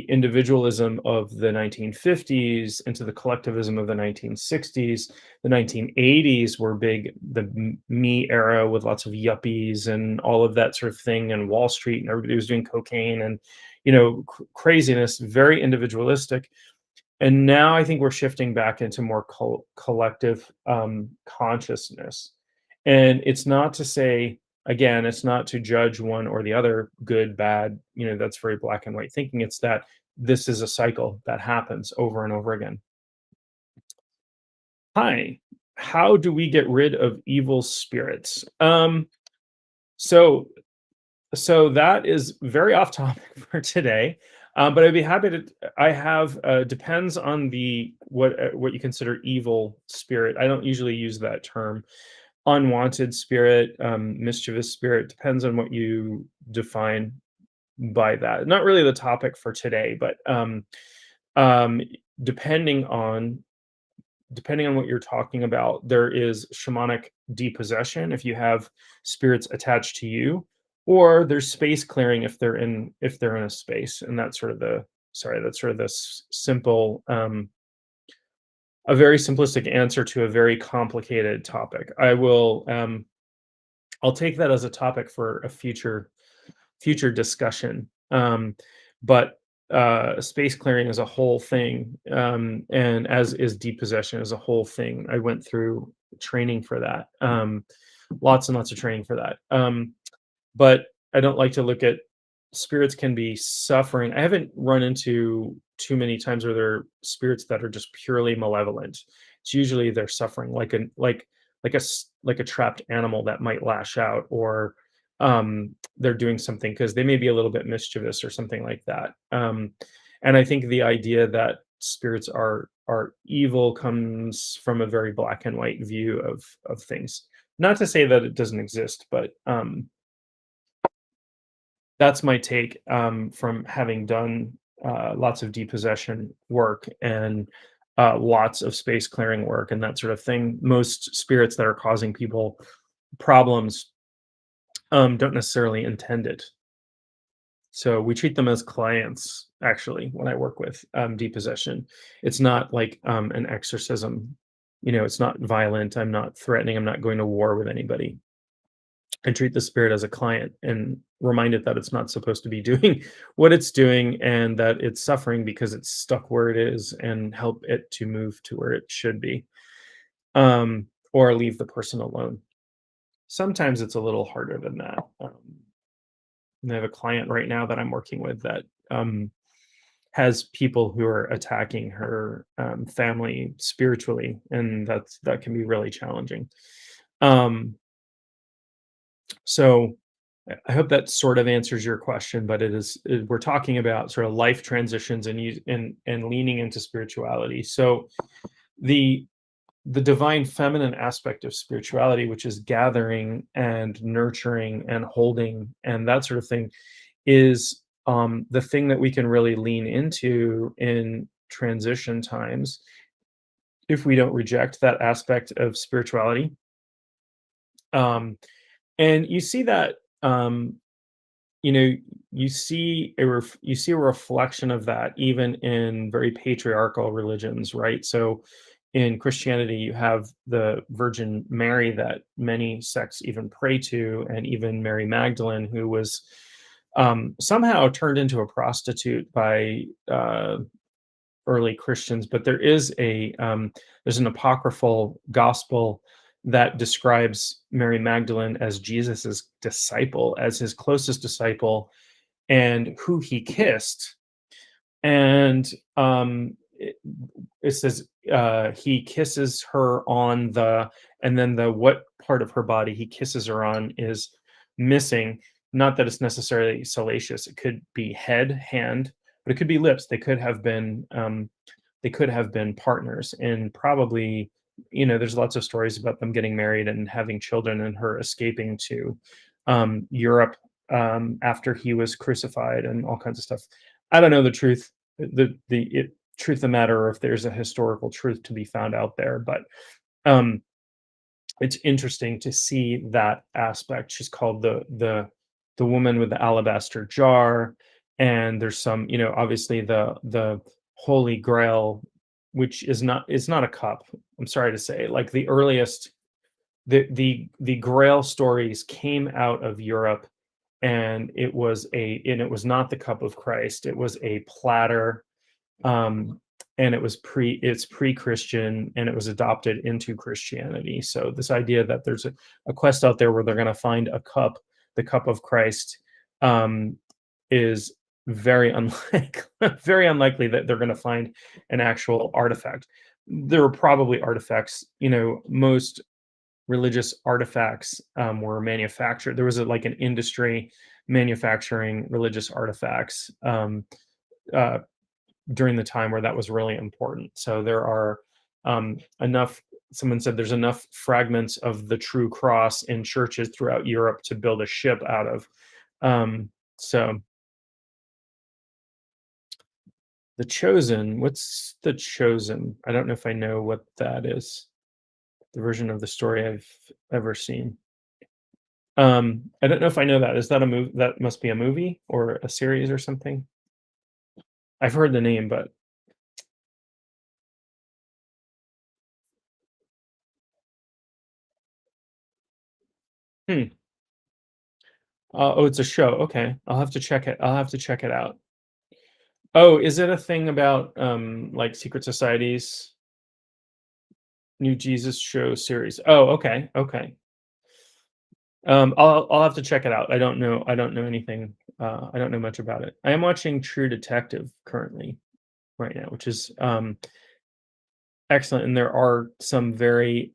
individualism of the 1950s into the collectivism of the 1960s. The 1980s were big, the me era with lots of yuppies and all of that sort of thing, and Wall Street, and everybody was doing cocaine and, craziness, very individualistic. And now I think we're shifting back into more collective consciousness. And it's not to say, again, it's not to judge one or the other, good, bad, that's very black and white thinking. It's that this is a cycle that happens over and over again. Hi, how do we get rid of evil spirits? So So that is very off topic for today, but I'd be happy to. I have depends on the what you consider evil spirit. I don't usually use that term. Unwanted spirit, mischievous spirit, depends on what you define by that. Not really the topic for today, but um, depending on depending on what you're talking about, there is shamanic depossession if you have spirits attached to you, or there's space clearing if they're in a space, and that's sort of the simple a very simplistic answer to a very complicated topic. I'll take that as a topic for a future discussion. But space clearing is a whole thing, and as is depossession is a whole thing. I went through training for that, lots and lots of training for that. But I don't like to look at spirits can be suffering. I haven't run into too many times where there are spirits that are just purely malevolent. It's usually they're suffering like a trapped animal that might lash out, or they're doing something because they may be a little bit mischievous or something like that. And I think the idea that spirits are evil comes from a very black and white view of things. Not to say that it doesn't exist, but that's my take, from having done lots of depossession work and lots of space clearing work and that sort of thing. Most spirits that are causing people problems don't necessarily intend it. So we treat them as clients, actually, when I work with depossession. It's not like an exorcism. It's not violent. I'm not threatening. I'm not going to war with anybody. and treat the spirit as a client and remind it that it's not supposed to be doing what it's doing and that it's suffering because it's stuck where it is, and help it to move to where it should be, or leave the person alone. Sometimes it's a little harder than that. And I have a client right now that I'm working with that has people who are attacking her family spiritually, and that can be really challenging. Um, so I hope that sort of answers your question, but we're talking about sort of life transitions and leaning into spirituality. So the the divine feminine aspect of spirituality, which is gathering and nurturing and holding and that sort of thing, is the thing that we can really lean into in transition times if we don't reject that aspect of spirituality. Um, and you see that, you know, you see a reflection of that even in very patriarchal religions, right? So in Christianity, you have the Virgin Mary that many sects even pray to, and even Mary Magdalene, who was somehow turned into a prostitute by early Christians. But there's an apocryphal gospel that describes Mary Magdalene as Jesus's disciple, as his closest disciple, and who he kissed. And it says he kisses her on the, and then the what part of her body he kisses her on is missing. Not that it's necessarily salacious. It could be head, hand, but it could be lips. They could have been partners, and probably, there's lots of stories about them getting married and having children, and her escaping to Europe after he was crucified, and all kinds of stuff. I don't know the truth, truth of the matter, or if there's a historical truth to be found out there, but um, it's interesting to see that aspect. She's called the woman with the alabaster jar, and there's some, obviously the Holy Grail, which is not a cup. I'm sorry to say, like the earliest the Grail stories came out of Europe, and it was not the cup of Christ. It was a platter, um, and it's pre-Christian, and it was adopted into Christianity. So this idea that there's a quest out there where they're going to find a cup, the cup of Christ, um, is very unlikely. Very unlikely that they're going to find an actual artifact. There were probably artifacts. Most religious artifacts were manufactured. There was like an industry manufacturing religious artifacts. Uh, During the time where that was really important. So there are enough. Someone said there's enough fragments of the true cross in churches throughout Europe to build a ship out of. So the Chosen. What's the Chosen? I don't know if I know what that is. The version of the story I've ever seen. I don't know if I know that. Is that a movie? That must be a movie or a series or something. I've heard the name, but hmm. Oh, it's a show. Okay, I'll have to check it. I'll have to check it out. Oh, is it a thing about like secret societies, new Jesus show series? Oh, okay, okay. I'll have to check it out. I don't know anything. I don't know much about it. I am watching True Detective currently right now, which is excellent. And there are some very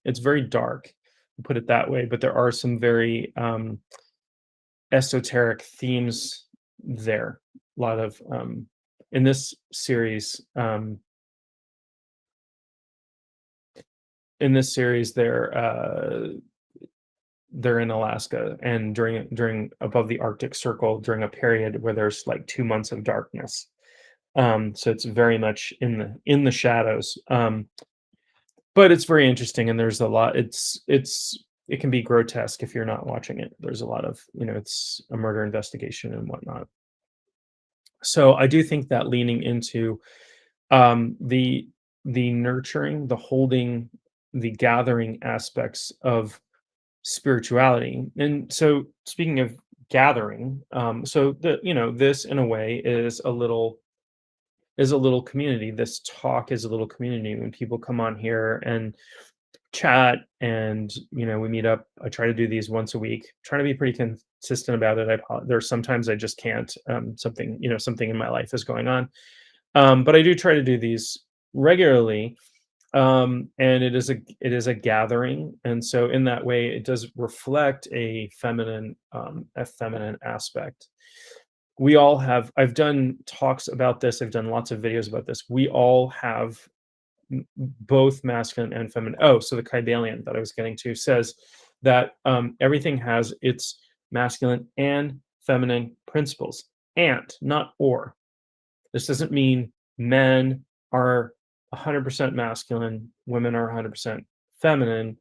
it's very dark, put it that way, but there are some very esoteric themes there. A lot of in this series. In this series, they're in Alaska, and during above the Arctic Circle, during a period where there's like 2 months of darkness. So it's very much in the shadows. But it's very interesting, and there's a lot. It can be grotesque if you're not watching it. There's a lot of, it's a murder investigation and whatnot. So I do think that leaning into the nurturing, the holding, the gathering aspects of spirituality. And so speaking of gathering, so the this in a way is a little community. This talk is a little community when people come on here and chat, and we meet up. I try to do these once a week, trying to be pretty consistent about it. There's sometimes I just can't. Something in my life is going on, but I do try to do these regularly. And it is a gathering, and so in that way it does reflect a feminine aspect. We all have I've done talks about this, I've done lots of videos about this. We all have both masculine and feminine. Oh, so the Kybalion that I was getting to says that everything has its masculine and feminine principles, and not or. This doesn't mean men are 100% masculine, women are 100% feminine.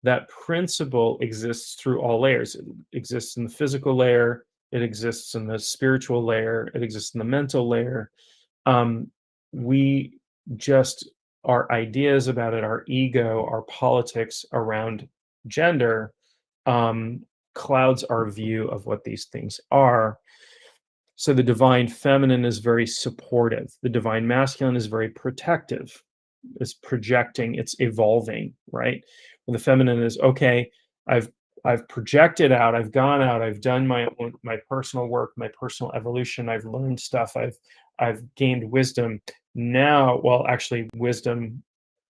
That principle exists through all layers. It exists in the physical layer, it exists in the spiritual layer, it exists in the mental layer. We just, our ideas about it, our ego, our politics around gender, um, clouds our view of what these things are. So the divine feminine is very supportive. The divine masculine is very protective. It's projecting, it's evolving, right? When the feminine is okay, I've I've projected out, I've gone out, I've done my personal work, my personal evolution, I've learned stuff, I've gained wisdom. Now, well, actually wisdom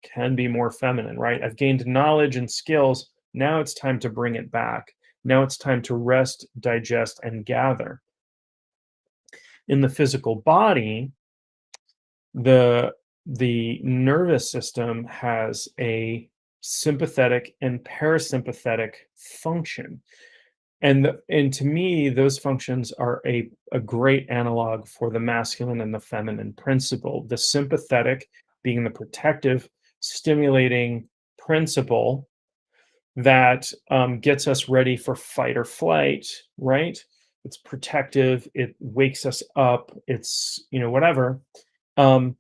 can be more feminine, right? I've gained knowledge and skills. Now it's time to bring it back. Now it's time to rest, digest, and gather. In the physical body, the the nervous system has a sympathetic and parasympathetic function. And to me, those functions are a great analog for the masculine and the feminine principle. The sympathetic being the protective, stimulating principle that gets us ready for fight or flight, right? It's protective, it wakes us up, it's, whatever. Um,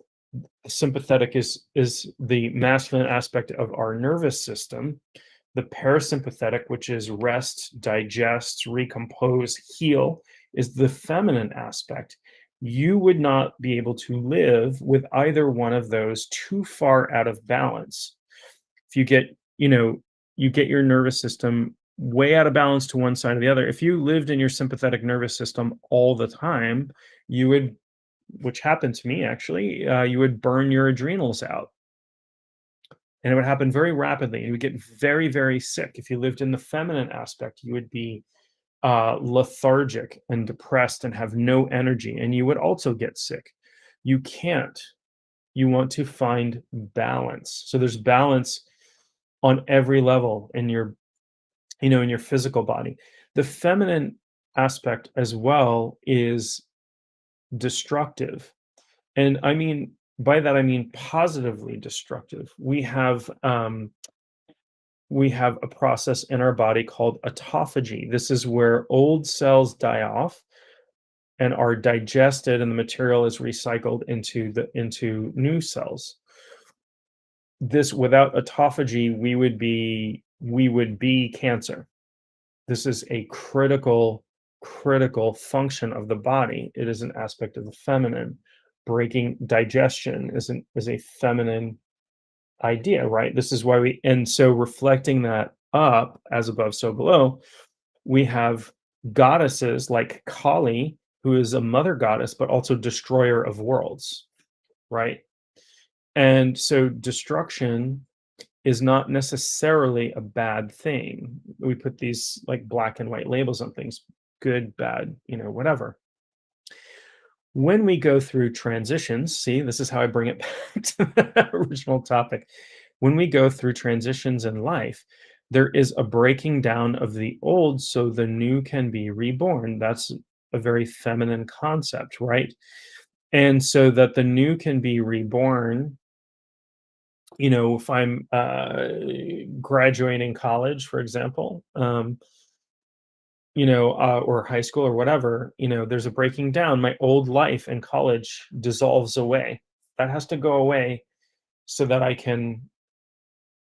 Sympathetic is the masculine aspect of our nervous system. The parasympathetic, which is rest, digest, recompose, heal, is the feminine aspect. You would not be able to live with either one of those too far out of balance. If you get your nervous system way out of balance to one side or the other. If you lived in your sympathetic nervous system all the time, you would, which happened to me actually, you would burn your adrenals out, and it would happen very rapidly. You would get very, very sick. If you lived in the feminine aspect, you would be lethargic and depressed and have no energy, and you would also get sick. You can't. You want to find balance. So there's balance on every level in your physical body. The feminine aspect as well is destructive. And I mean, by that I mean positively destructive. We have a process in our body called autophagy. This is where old cells die off and are digested, and the material is recycled into new cells. This, without autophagy, we would be cancer. This is a critical function of the body. It is an aspect of the feminine. Breaking digestion is a feminine idea, right? This is why and so reflecting that up, as above, so below, we have goddesses like Kali, who is a mother goddess, but also destroyer of worlds, right? And so destruction is not necessarily a bad thing. We put these like black and white labels on things, good, bad, whatever. When we go through transitions, see, this is how I bring it back to the original topic. When we go through transitions in life, there is a breaking down of the old so the new can be reborn. That's a very feminine concept, right? And so that the new can be reborn, if I'm graduating college, for example, or high school or whatever, there's a breaking down. My old life in college dissolves away. That has to go away so that I can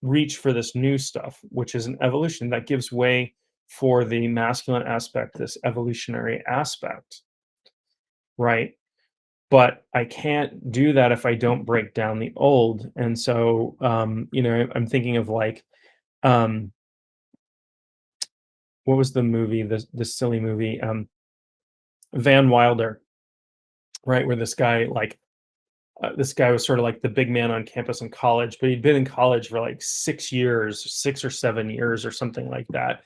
reach for this new stuff, which is an evolution that gives way for the masculine aspect, this evolutionary aspect, right? But I can't do that if I don't break down the old. And so, I'm thinking of like, um, what was the movie, the silly movie, Van Wilder, right? Where this guy was sort of like the big man on campus in college, but he'd been in college for like 6 years, 6 or 7 years or something like that.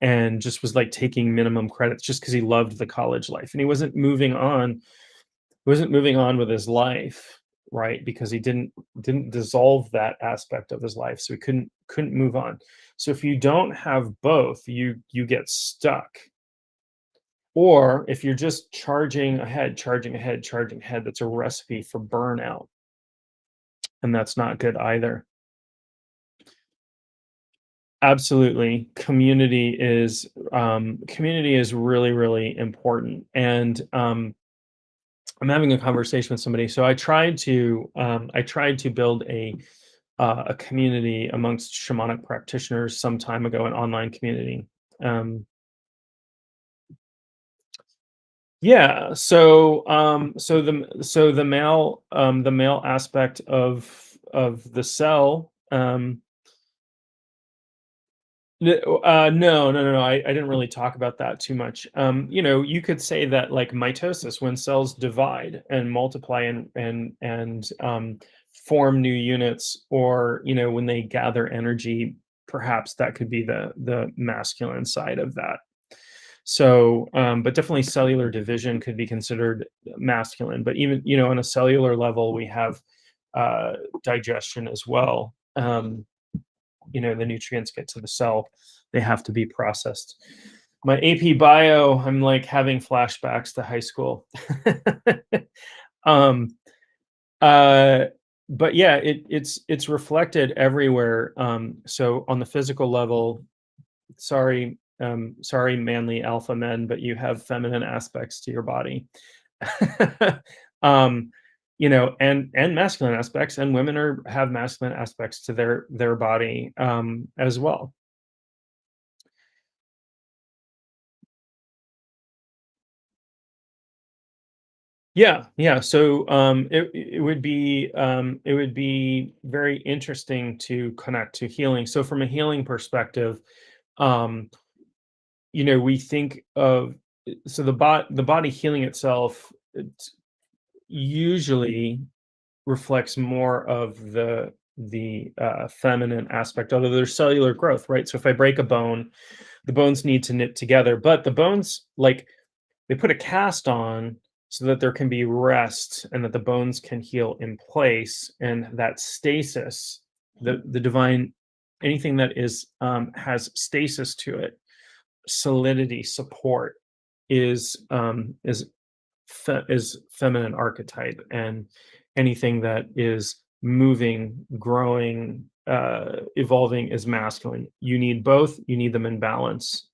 And just was like taking minimum credits just because he loved the college life. And he wasn't moving on with his life, right? Because he didn't dissolve that aspect of his life. So he couldn't move on. So if you don't have both, you get stuck. Or if you're just charging ahead, charging ahead, charging ahead, that's a recipe for burnout. And that's not good either. Absolutely. Community is really, really important. And I'm having a conversation with somebody. So I tried to build a community amongst shamanic practitioners some time ago, an online community. Um, yeah. So the male aspect of the cell. No, no, no, no. I didn't really talk about that too much. You could say that like mitosis, when cells divide and multiply and form new units, or when they gather energy, perhaps that could be the masculine side of that. So, but definitely cellular division could be considered masculine. But even on a cellular level, we have digestion as well. The nutrients get to the cell, they have to be processed. My AP bio, I'm like having flashbacks to high school. um uh but yeah, it's reflected everywhere. So on the physical level, sorry manly alpha men, but you have feminine aspects to your body. um and masculine aspects, and women have masculine aspects to their body as well. Yeah, yeah. So it would be very interesting to connect to healing. So from a healing perspective, um we think of, so the body healing itself, it usually reflects more of the feminine aspect, although there's cellular growth, right? So if I break a bone, the bones need to knit together, but the bones, like, they put a cast on so that there can be rest and that the bones can heal in place, and that stasis, the divine, anything that has stasis to it, solidity, support, is feminine archetype, and anything that is moving, growing, evolving is masculine. You need both. You need them in balance.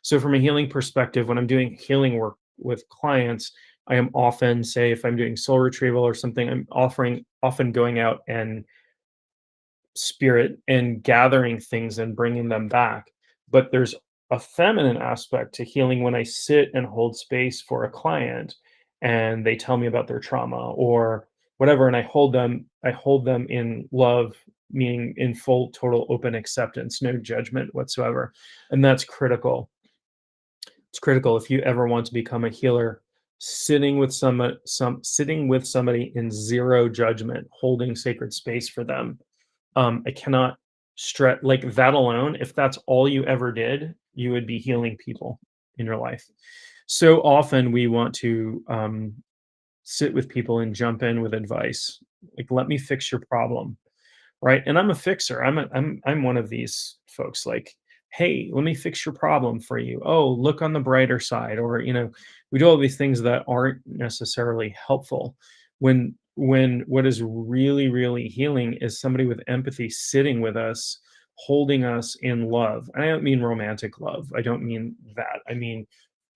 So from a healing perspective, when I'm doing healing work with clients, I am often, say, if I'm doing soul retrieval or something, I'm offering often going out and spirit and gathering things and bringing them back. But there's a feminine aspect to healing when I sit and hold space for a client and they tell me about their trauma or whatever, and I hold them in love, meaning in full total open acceptance, no judgment whatsoever. And that's critical. It's critical if you ever want to become a healer. Sitting with somebody in zero judgment, holding sacred space for them. I cannot stress, like, that alone. If that's all you ever did, you would be healing people in your life. So often we want to sit with people and jump in with advice, like, let me fix your problem. Right, and I'm a fixer. I'm one of these folks, like, "Hey, let me fix your problem for you. Oh, look on the brighter side," or, we do all these things that aren't necessarily helpful. When what is really, really healing is somebody with empathy sitting with us, holding us in love. And I don't mean romantic love. I don't mean that. I mean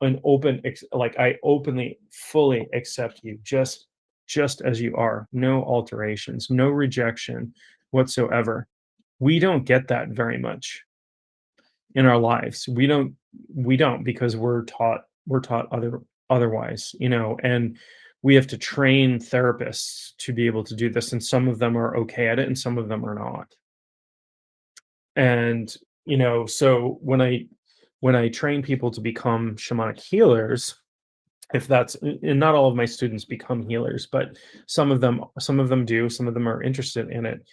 an like, I openly, fully accept you just as you are. No alterations, no rejection whatsoever. we don't get that very much in our lives. We don't because we're taught otherwise, and we have to train therapists to be able to do this, and some of them are okay at it and some of them are not. And so when I train people to become shamanic healers, if that's and not all of my students become healers, but some of them do, some of them are interested in it.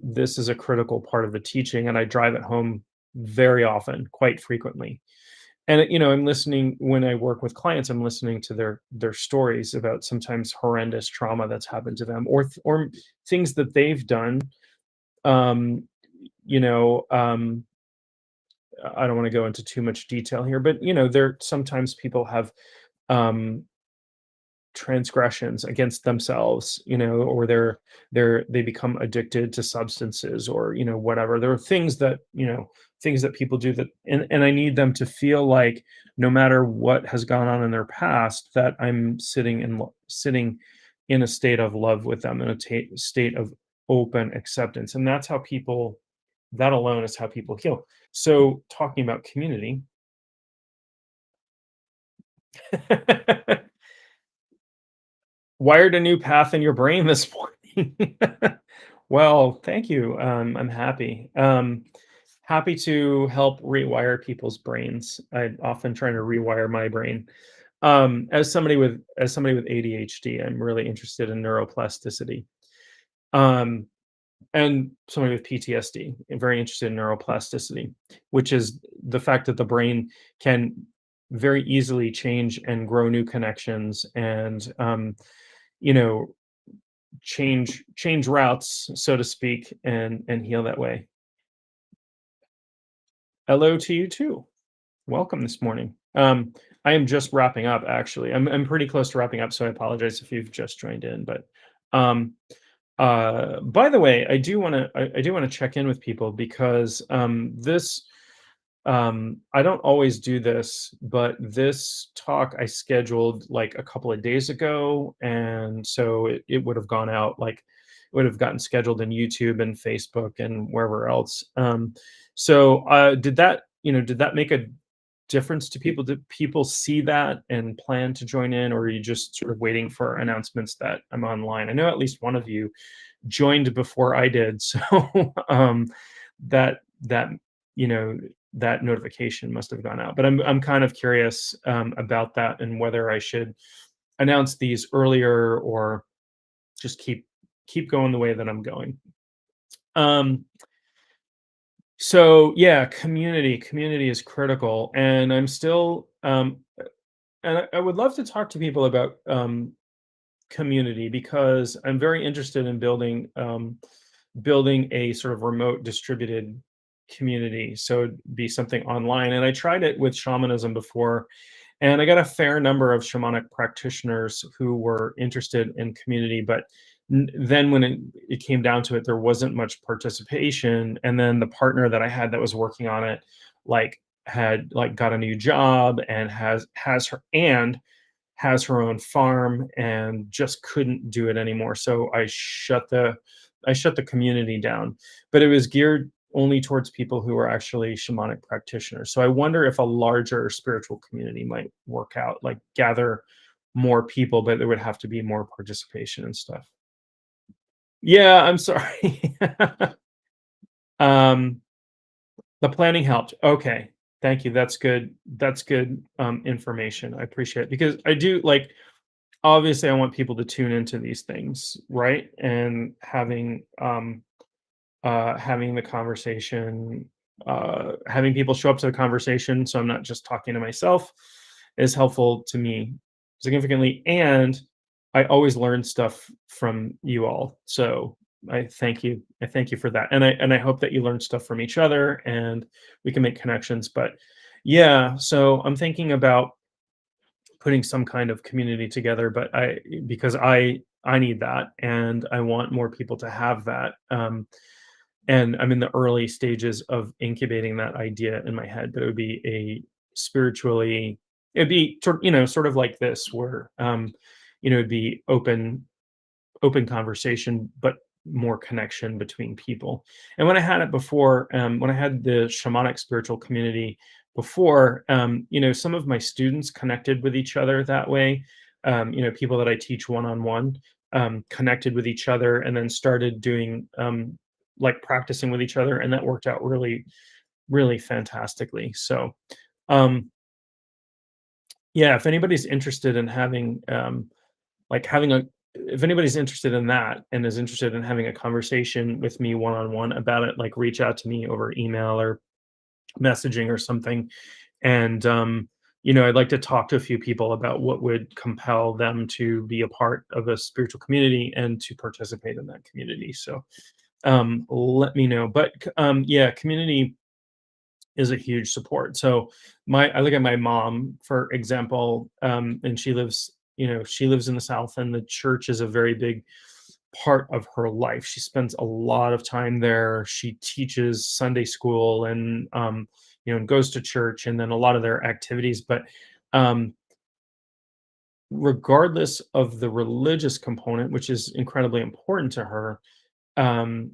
This is a critical part of the teaching, and I drive it home very often, quite frequently. And I'm listening when I work with clients. I'm listening to their stories about sometimes horrendous trauma that's happened to them, or things that they've done. Um, you know, um, I don't want to go into too much detail here, but there sometimes people have um transgressions against themselves, or they become addicted to substances, or whatever. There are things that people do, that and I need them to feel like, no matter what has gone on in their past, that I'm sitting in a state of love with them, in a state of open acceptance. And that alone is how people heal. So, talking about community. Wired a new path in your brain this morning. Well, thank you. I'm happy. Happy to help rewire people's brains. I often try to rewire my brain. As somebody with ADHD, I'm really interested in neuroplasticity. Um, and somebody with PTSD, I'm very interested in neuroplasticity, which is the fact that the brain can very easily change and grow new connections, and you know change routes, so to speak, and heal that way. Hello to you too. Welcome this morning. I am just wrapping up, actually. I'm pretty close to wrapping up, so I apologize if you've just joined in. But um, by the way, I do want to check in with people, because I don't always do this, but this talk I scheduled like a couple of days ago, and so it would have gone out, like, it would have gotten scheduled in YouTube and Facebook and wherever else. So did that make a difference to people? Did people see that and plan to join in, or are you just sort of waiting for announcements that I'm online? I know at least one of you joined before I did, so that you know that notification must have gone out. But I'm kind of curious about that, and whether I should announce these earlier, or just keep going the way that I'm going. Um, so yeah, community is critical, and I'm still and I would love to talk to people about community, because I'm very interested in building a sort of remote distributed community. So it'd be something online. And I tried it with shamanism before, and I got a fair number of shamanic practitioners who were interested in community. But then when it came down to it, there wasn't much participation. And then the partner that I had that was working on it, had got a new job, and has her own farm, and just couldn't do it anymore. So I shut the community down, but it was geared only towards people who are actually shamanic practitioners. So I wonder if a larger spiritual community might work out, like gather more people, but there would have to be more participation and stuff. Yeah, I'm sorry. um, the planning helped. Okay. Thank you. That's good. That's good information. I appreciate it, because I do, like, obviously I want people to tune into these things, right? And having the conversation, having people show up to the conversation, so I'm not just talking to myself, is helpful to me significantly. And I always learn stuff from you all. So I thank you. I thank you for that. And I hope that you learn stuff from each other, and we can make connections. But yeah, so I'm thinking about putting some kind of community together, but because I need that, and I want more people to have that. And I'm in the early stages of incubating that idea in my head, but it would be a spiritually it'd be sort of like this, where it'd be open conversation, but more connection between people. And when I had it before, when I had the shamanic spiritual community before, some of my students connected with each other that way. People that I teach one-on-one connected with each other and then started doing like practicing with each other, and that worked out really, really fantastically. So, um, yeah, if anybody's interested in having like having a if anybody's interested in that and is interested in having a conversation with me one-on-one about it, like reach out to me over email or messaging or something. And I'd like to talk to a few people about what would compel them to be a part of a spiritual community and to participate in that community. So let me know. But yeah, community is a huge support. So I look at my mom, for example, and she lives in the South, and the church is a very big part of her life. She spends a lot of time there. She teaches Sunday school and and goes to church, and then a lot of their activities. But um, regardless of the religious component, which is incredibly important to her, um,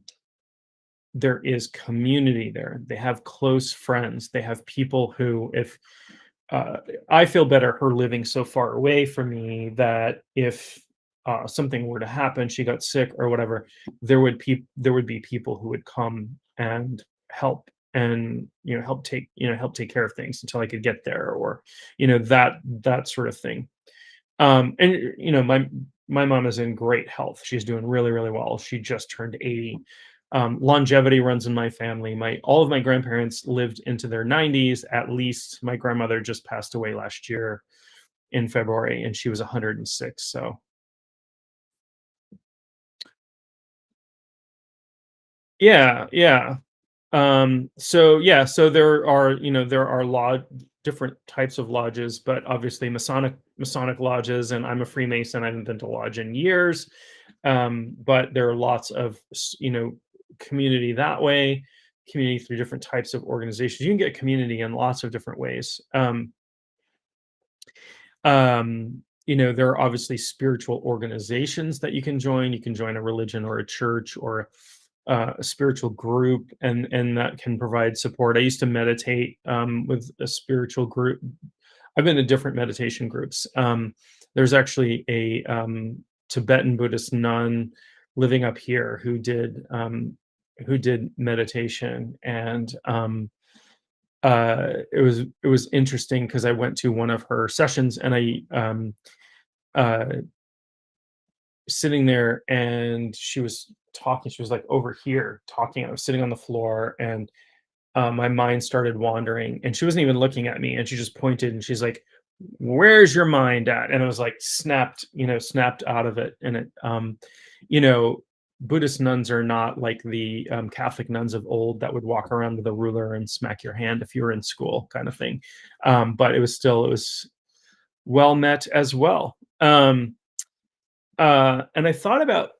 there is community there. They have close friends. They have people who, if uh, I feel better her living so far away from me, that if something were to happen, she got sick or whatever, there would be people who would come and help, and help take care of things until I could get there, or that sort of thing. And my mom is in great health. She's doing really, really well. She just turned 80. Longevity runs in my family. My All of my grandparents lived into their 90s at least. My grandmother just passed away last year in February, and she was 106. So yeah, yeah. So there are different types of lodges, but obviously Masonic lodges, and I'm a Freemason. I haven't been to lodge in years. But there are lots of community that way, community through different types of organizations. You can get community in lots of different ways. There are obviously spiritual organizations that you can join. You can join a religion or a church or a spiritual group, and that can provide support. I used to meditate with a spiritual group. I've been to different meditation groups. There's actually a Tibetan Buddhist nun living up here who did meditation, and it was interesting because I went to one of her sessions, and I uh, sitting there, and she was talking. She was like over here talking. I was sitting on the floor, and my mind started wandering, and she wasn't even looking at me, and she just pointed, and she's like, "Where's your mind at?" And I was like, snapped out of it. And you know Buddhist nuns are not like the Catholic nuns of old that would walk around with a ruler and smack your hand if you were in school, kind of thing. But it was well met as well. And I thought about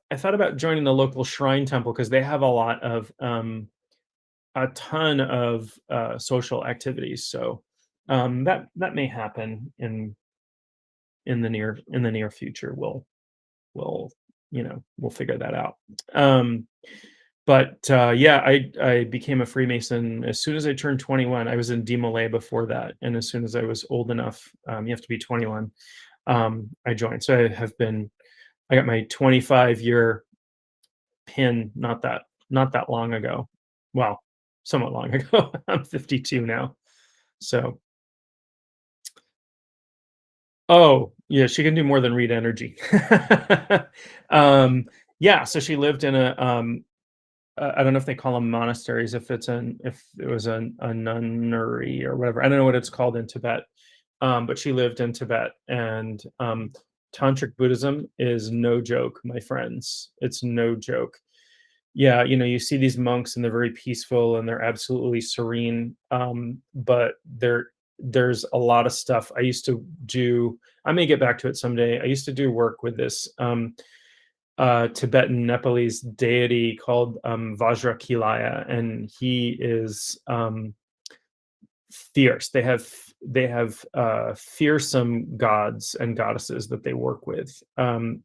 joining the local shrine temple, because they have a ton of social activities. So that may happen in the near future. We'll we'll figure that out. Um, but yeah, I became a Freemason as soon as I turned 21. I was in Demolay before that, and as soon as I was old enough, you have to be 21. I joined. So I got my 25-year pin not that long ago. Well, somewhat long ago. I'm 52 now. So, oh, yeah, she can do more than read energy. um, yeah, so she lived in I don't know if they call them monasteries, if it was a nunnery or whatever. I don't know what it's called in Tibet. But she lived in Tibet, and tantric Buddhism is no joke, my friends. It's no joke. Yeah, you see these monks, and they're very peaceful, and they're absolutely serene. But there's a lot of stuff I used to do. I may get back to it someday. I used to do work with this Tibetan Nepalese deity called Vajrakilaya, and he is fierce. They have fearsome gods and goddesses that they work with, and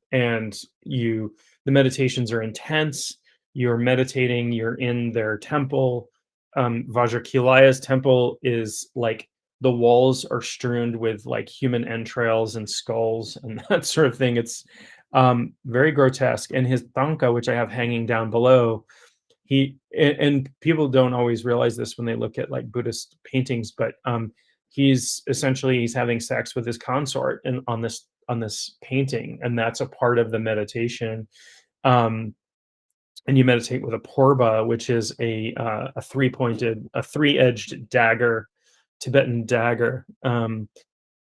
the meditations are intense. You're meditating, you're in their temple. Vajrakilaya's temple is like the walls are strewn with like human entrails and skulls and that sort of thing. It's very grotesque. And his tanka, which I have hanging down below, and people don't always realize this when they look at like Buddhist paintings, but he's having sex with his consort and on this painting, and that's a part of the meditation. Um, and you meditate with a porba, which is a three-edged dagger, Tibetan dagger.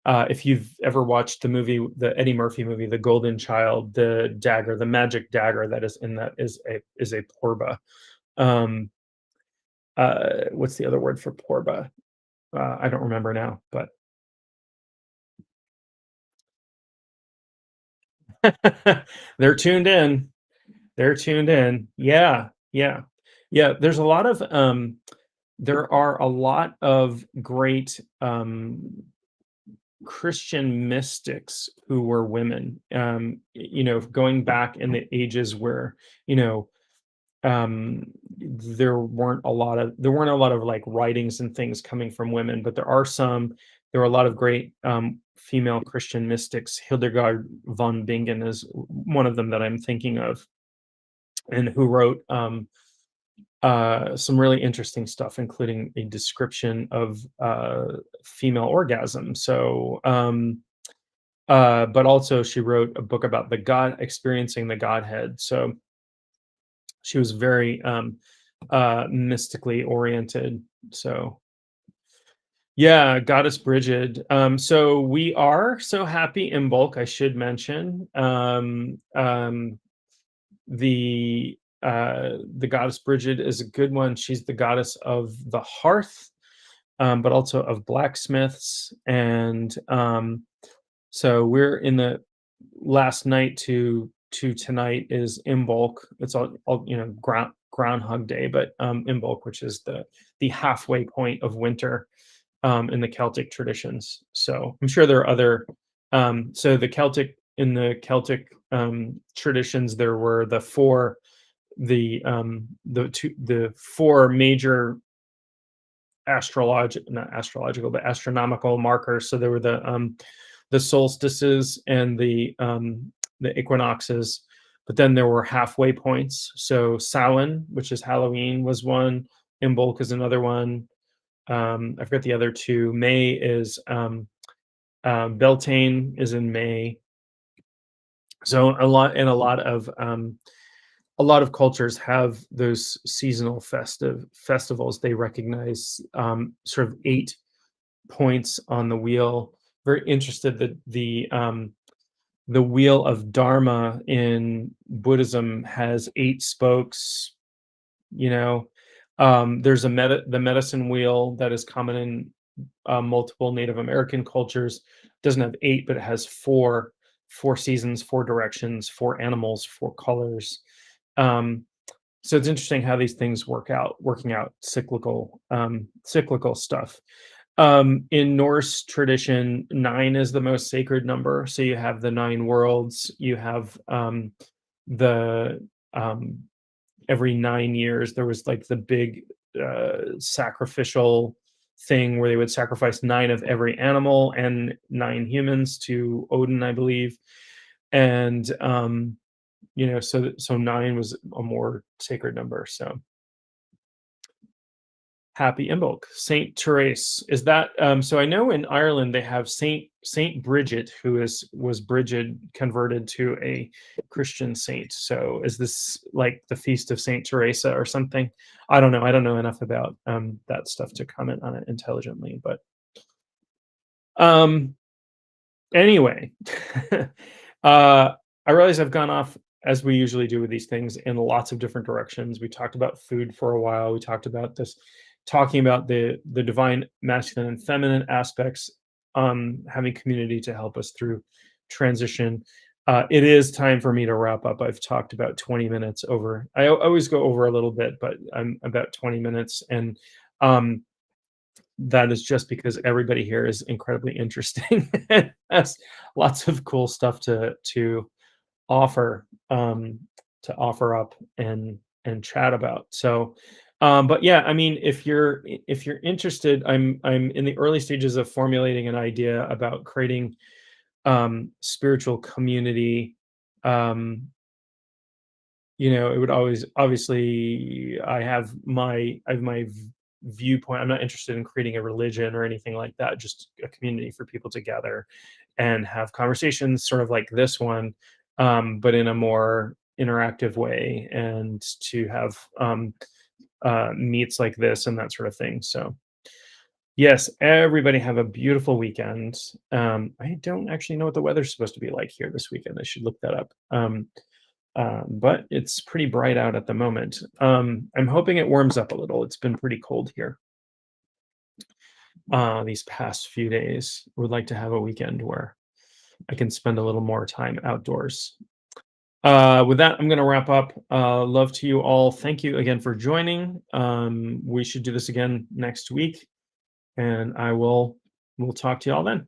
If you've ever watched the Eddie Murphy movie, The Golden Child, the dagger, the magic dagger that is in that is a porba. Um, what's the other word for porba? I don't remember now, but they're tuned in. They're tuned in. Yeah, yeah, yeah. There are a lot of great Christian mystics who were women. Going back in the ages where you know there weren't a lot of like writings and things coming from women, but there are a lot of great female Christian mystics. Hildegard von Bingen is one of them that I'm thinking of, and who wrote some really interesting stuff, including a description of female orgasm. But also she wrote a book about the God experiencing the Godhead. So she was very mystically oriented. So yeah, Goddess Brigid. So we are so happy in bulk, I should mention. The Goddess Brigid is a good one. She's the goddess of the hearth, but also of blacksmiths. And so we're in the last night to tonight is Imbolc. It's all Groundhog Day, but Imbolc, which is the halfway point of winter in the Celtic traditions. So I'm sure there are other. So the Celtic traditions, there were the four major not astrological, but astronomical markers. So there were the solstices and the equinoxes, but then there were halfway points. So Samhain, which is Halloween, was one. Imbolc is another one. I forget the other two. May is Beltane is in May. So a lot of cultures have those seasonal festivals. They recognize sort of 8 points on the wheel. Very interested that the wheel of Dharma in Buddhism has 8 spokes. You know, there's the medicine wheel that is common in multiple Native American cultures. Doesn't have 8, but it has four seasons, 4 directions, 4 animals, 4 colors. So it's interesting how these things working out cyclical stuff. In Norse tradition, 9 is the most sacred number. So you have the 9 worlds. You have the every 9 years there was like the big sacrificial thing where they would sacrifice 9 of every animal and 9 humans to Odin, I believe. And so 9 was a more sacred number. So happy Imbolc. Saint Therese, is that so I know in Ireland they have Saint Bridget, who was Bridget converted to a Christian saint. So is this like the feast of Saint Teresa or something? I don't know. I don't know enough about that stuff to comment on it intelligently, but um anyway. I realize I've gone off, as we usually do with these things, in lots of different directions. We talked about food for a while. We talked about talking about the divine masculine and feminine aspects, having community to help us through transition. It is time for me to wrap up. I've talked about 20 minutes over. I always go over a little bit, but I'm about 20 minutes. And that is just because everybody here is incredibly interesting and has lots of cool stuff to offer. to offer up and chat about. So, but yeah, I mean, if you're interested, I'm in the early stages of formulating an idea about creating spiritual community. Um, it would always obviously I have my viewpoint. I'm not interested in creating a religion or anything like that, just a community for people to gather and have conversations sort of like this one, but in a more interactive way, and to have meets like this and that sort of thing. So yes, everybody have a beautiful weekend. I don't actually know what the weather's supposed to be like here this weekend. I should look that up. But it's pretty bright out at the moment. I'm hoping it warms up a little. It's been pretty cold here these past few days. Would like to have a weekend where I can spend a little more time outdoors. With that, I'm going to wrap up. Love to you all. Thank you again for joining. We should do this again next week, and we'll talk to you all then.